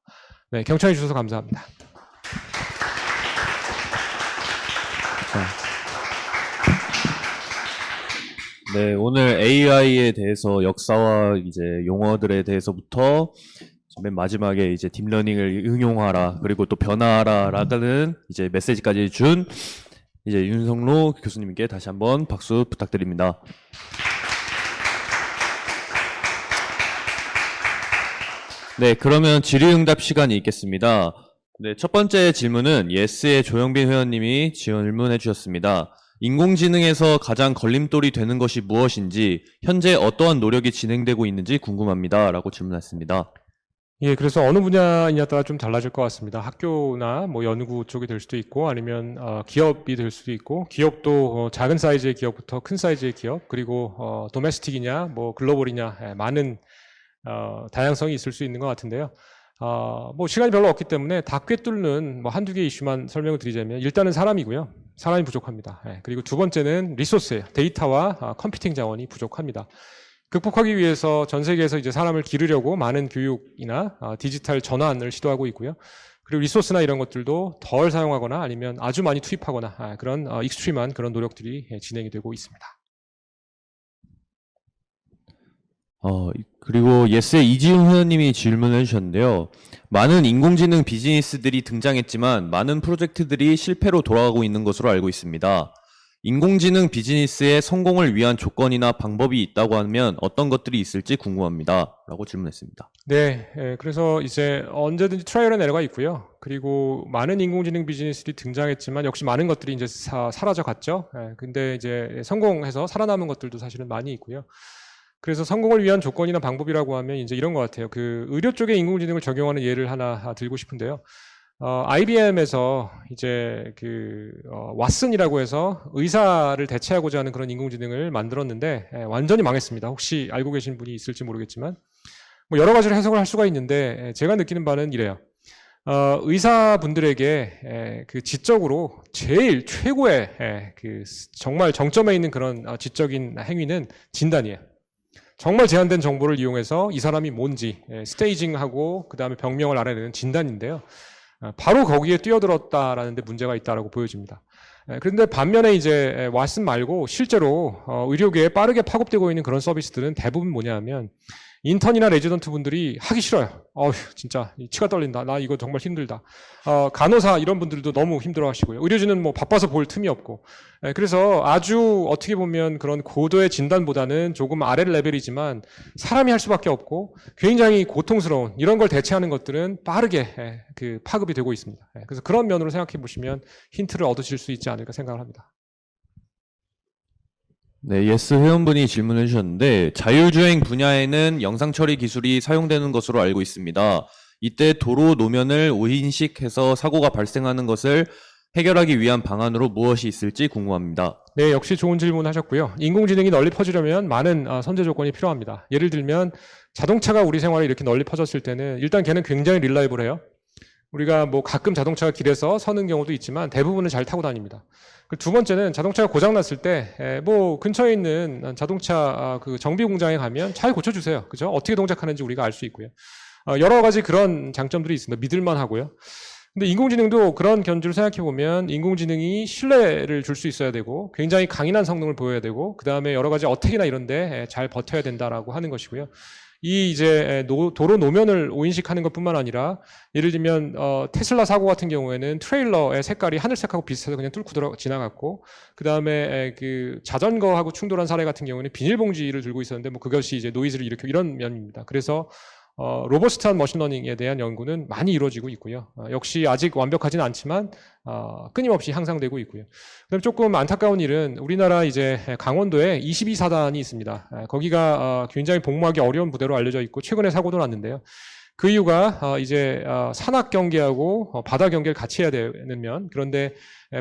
네, 경청해 주셔서 감사합니다.
네, 오늘 AI에 대해서 역사와 이제 용어들에 대해서부터 맨 마지막에 이제 딥러닝을 응용하라, 그리고 또 변화하라라는 이제 메시지까지 준 이제 윤성로 교수님께 다시 한번 박수 부탁드립니다. 네, 그러면 질의응답 시간이 있겠습니다. 네, 첫 번째 질문은 예스의 조영빈 회원님이 질문해 주셨습니다. 인공지능에서 가장 걸림돌이 되는 것이 무엇인지, 현재 어떠한 노력이 진행되고 있는지 궁금합니다. 라고 질문했습니다.
예, 그래서 어느 분야이냐에 따라 좀 달라질 것 같습니다. 학교나 뭐 연구 쪽이 될 수도 있고, 아니면 기업이 될 수도 있고, 기업도 작은 사이즈의 기업부터 큰 사이즈의 기업, 그리고 도메스틱이냐, 뭐 글로벌이냐, 많은 다양성이 있을 수 있는 것 같은데요. 뭐 시간이 별로 없기 때문에 다 꿰뚫는 뭐 한두 개 이슈만 설명을 드리자면, 일단은 사람이고요. 사람이 부족합니다. 그리고 두 번째는 리소스예요. 데이터와 컴퓨팅 자원이 부족합니다. 극복하기 위해서 전 세계에서 이제 사람을 기르려고 많은 교육이나 디지털 전환을 시도하고 있고요. 그리고 리소스나 이런 것들도 덜 사용하거나 아니면 아주 많이 투입하거나 그런 익스트림한 그런 노력들이 진행이 되고 있습니다.
그리고 예스의 이지훈 회원님이 질문을 해주셨는데요. 많은 인공지능 비즈니스들이 등장했지만 많은 프로젝트들이 실패로 돌아가고 있는 것으로 알고 있습니다. 인공지능 비즈니스의 성공을 위한 조건이나 방법이 있다고 하면 어떤 것들이 있을지 궁금합니다. 라고 질문했습니다.
네, 그래서 이제 언제든지 트라이얼 앤 에러가 있고요. 그리고 많은 인공지능 비즈니스들이 등장했지만 역시 많은 것들이 이제 사라져 갔죠. 근데 이제 성공해서 살아남은 것들도 사실은 많이 있고요. 그래서 성공을 위한 조건이나 방법이라고 하면 이제 이런 것 같아요. 그 의료 쪽에 인공지능을 적용하는 예를 하나 들고 싶은데요. IBM에서 이제 왓슨이라고 해서 의사를 대체하고자 하는 그런 인공지능을 만들었는데 완전히 망했습니다. 혹시 알고 계신 분이 있을지 모르겠지만 뭐 여러 가지로 해석을 할 수가 있는데 제가 느끼는 바는 이래요. 의사분들에게 그 지적으로 제일 최고의 그 정말 정점에 있는 그런 지적인 행위는 진단이에요. 정말 제한된 정보를 이용해서 이 사람이 뭔지 스테이징하고 그 다음에 병명을 알아내는 진단인데요. 바로 거기에 뛰어들었다라는 데 문제가 있다라고 보여집니다. 그런데 반면에 이제 왓슨 말고 실제로 의료계에 빠르게 파급되고 있는 그런 서비스들은 대부분 뭐냐 하면 인턴이나 레지던트 분들이 하기 싫어요. 진짜 치가 떨린다. 나 이거 정말 힘들다. 간호사 이런 분들도 너무 힘들어 하시고요. 의료진은 뭐 바빠서 볼 틈이 없고. 그래서 아주 어떻게 보면 그런 고도의 진단보다는 조금 아래 레벨이지만 사람이 할 수밖에 없고 굉장히 고통스러운 이런 걸 대체하는 것들은 빠르게 파급이 되고 있습니다. 그래서 그런 면으로 생각해 보시면 힌트를 얻으실 수 있지 않을까 생각을 합니다.
네, 예스 회원분이 질문해 주셨는데 자율주행 분야에는 영상 처리 기술이 사용되는 것으로 알고 있습니다. 이때 도로 노면을 오인식해서 사고가 발생하는 것을 해결하기 위한 방안으로 무엇이 있을지 궁금합니다.
네, 역시 좋은 질문 하셨고요. 인공지능이 널리 퍼지려면 많은 선제 조건이 필요합니다. 예를 들면 자동차가 우리 생활에 이렇게 널리 퍼졌을 때는 일단 걔는 굉장히 릴라이블해요. 우리가 뭐 가끔 자동차가 길에서 서는 경우도 있지만 대부분은 잘 타고 다닙니다. 두 번째는 자동차가 고장 났을 때 뭐 근처에 있는 자동차 그 정비 공장에 가면 잘 고쳐주세요. 그죠? 어떻게 동작하는지 우리가 알 수 있고요. 여러 가지 그런 장점들이 있습니다. 믿을만 하고요. 근데 인공지능도 그런 견주를 생각해 보면 인공지능이 신뢰를 줄 수 있어야 되고 굉장히 강인한 성능을 보여야 되고 그 다음에 여러 가지 어택이나 이런데 잘 버텨야 된다라고 하는 것이고요. 이 이제 도로 노면을 오인식하는 것뿐만 아니라 예를 들면 테슬라 사고 같은 경우에는 트레일러의 색깔이 하늘색하고 비슷해서 그냥 뚫고 지나갔고 그 다음에 그 자전거하고 충돌한 사례 같은 경우에는 비닐봉지를 들고 있었는데 뭐 그것이 이제 노이즈를 일으키고 이런 면입니다. 그래서 로버스트한 머신러닝에 대한 연구는 많이 이루어지고 있고요. 역시 아직 완벽하지는 않지만 끊임없이 향상되고 있고요. 그다음 조금 안타까운 일은 우리나라 이제 강원도에 22사단이 있습니다. 거기가 굉장히 복무하기 어려운 부대로 알려져 있고 최근에 사고도 났는데요. 그 이유가 이제 산악 경계하고 바다 경계를 같이 해야 되는 면. 그런데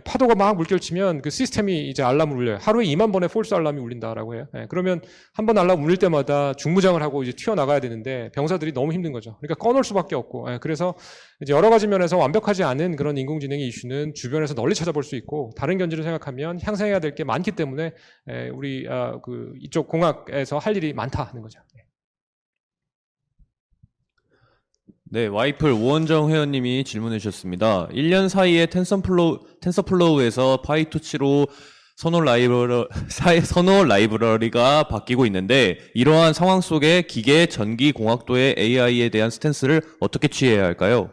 파도가 막 물결치면 그 시스템이 이제 알람을 울려요. 하루에 2만 번의 폴스 알람이 울린다라고 해요. 그러면 한 번 알람 울릴 때마다 중무장을 하고 이제 튀어나가야 되는데 병사들이 너무 힘든 거죠. 그러니까 꺼놓을 수밖에 없고. 그래서 이제 여러 가지 면에서 완벽하지 않은 그런 인공지능의 이슈는 주변에서 널리 찾아볼 수 있고 다른 견지를 생각하면 향상해야 될 게 많기 때문에 우리 이쪽 공학에서 할 일이 많다는 거죠.
네, 와이플 오원정 회원님이 질문해 주셨습니다. 1년 사이에 텐서플로우에서 파이토치로 선호 라이브러리가 바뀌고 있는데 이러한 상황 속에 기계 전기 공학도의 AI에 대한 스탠스를 어떻게 취해야 할까요?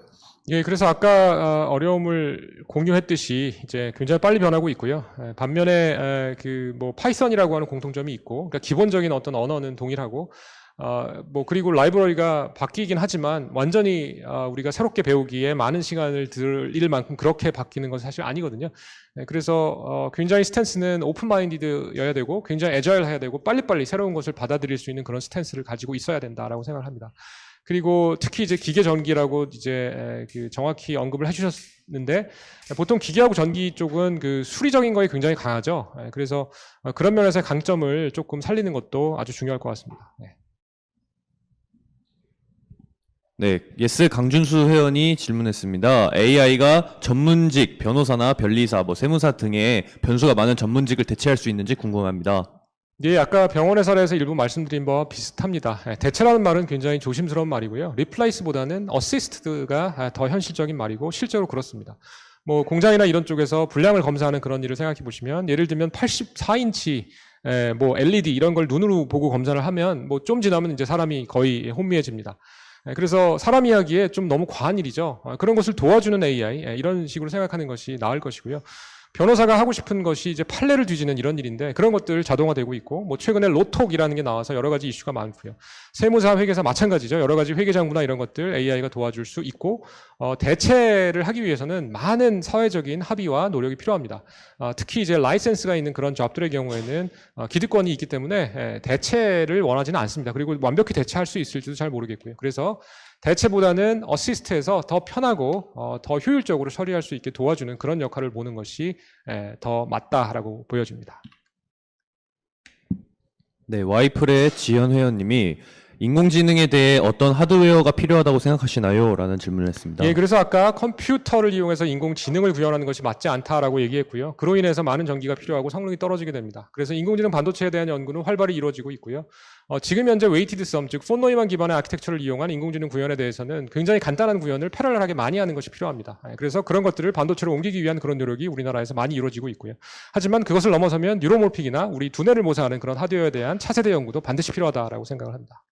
예, 그래서 아까 어려움을 공유했듯이 이제 굉장히 빨리 변하고 있고요. 반면에 뭐 파이썬이라고 하는 공통점이 있고, 그러니까 기본적인 어떤 언어는 동일하고, 뭐 그리고 라이브러리가 바뀌긴 하지만 완전히 우리가 새롭게 배우기에 많은 시간을 들일 만큼 그렇게 바뀌는 것은 사실 아니거든요. 그래서 굉장히 스탠스는 오픈 마인디드여야 되고 굉장히 애저일 해야 되고 빨리빨리 새로운 것을 받아들일 수 있는 그런 스탠스를 가지고 있어야 된다라고 생각을 합니다. 그리고 특히 이제 기계 전기라고 이제 정확히 언급을 해주셨는데 보통 기계하고 전기 쪽은 그 수리적인 거에 굉장히 강하죠. 그래서 그런 면에서의 강점을 조금 살리는 것도 아주 중요할 것 같습니다.
네, 예스 강준수 회원이 질문했습니다. AI가 전문직, 변호사나 변리사, 세무사 등의 변수가 많은 전문직을 대체할 수 있는지 궁금합니다.
예, 아까 병원의 사례에서 일부 말씀드린 바와 비슷합니다. 대체라는 말은 굉장히 조심스러운 말이고요. replace보다는 assist가 더 현실적인 말이고 실제로 그렇습니다. 뭐 공장이나 이런 쪽에서 불량을 검사하는 그런 일을 생각해 보시면 예를 들면 84인치 뭐 LED 이런 걸 눈으로 보고 검사를 하면 뭐 좀 지나면 이제 사람이 거의 혼미해집니다. 그래서 사람 이야기에 좀 너무 과한 일이죠. 그런 것을 도와주는 AI 이런 식으로 생각하는 것이 나을 것이고요. 변호사가 하고 싶은 것이 이제 판례를 뒤지는 이런 일인데 그런 것들 자동화되고 있고 뭐 최근에 로톡이라는 게 나와서 여러 가지 이슈가 많고요. 세무사 회계사 마찬가지죠. 여러 가지 회계장부나 이런 것들 AI가 도와줄 수 있고 대체를 하기 위해서는 많은 사회적인 합의와 노력이 필요합니다. 특히 이제 라이센스가 있는 그런 잡들의 경우에는 기득권이 있기 때문에 대체를 원하지는 않습니다. 그리고 완벽히 대체할 수 있을지도 잘 모르겠고요. 그래서 대체보다는 어시스트에서 더 편하고 더 효율적으로 처리할 수 있게 도와주는 그런 역할을 보는 것이 더 맞다라고 보여집니다.
네, 와이플의 지연 회원님이 인공지능에 대해 어떤 하드웨어가 필요하다고 생각하시나요? 라는 질문을 했습니다.
예, 그래서 아까 컴퓨터를 이용해서 인공지능을 구현하는 것이 맞지 않다라고 얘기했고요. 그로 인해서 많은 전기가 필요하고 성능이 떨어지게 됩니다. 그래서 인공지능 반도체에 대한 연구는 활발히 이루어지고 있고요. 지금 현재 웨이티드 썸, 즉 폰노이만 기반의 아키텍처를 이용한 인공지능 구현에 대해서는 굉장히 간단한 구현을 패럴렐하게 많이 하는 것이 필요합니다. 그래서 그런 것들을 반도체로 옮기기 위한 그런 노력이 우리나라에서 많이 이루어지고 있고요. 하지만 그것을 넘어서면 뉴로몰픽이나 우리 두뇌를 모사하는 그런 하드웨어에 대한 차세대 연구도 반드시 필요하다라고 생각을 합니다.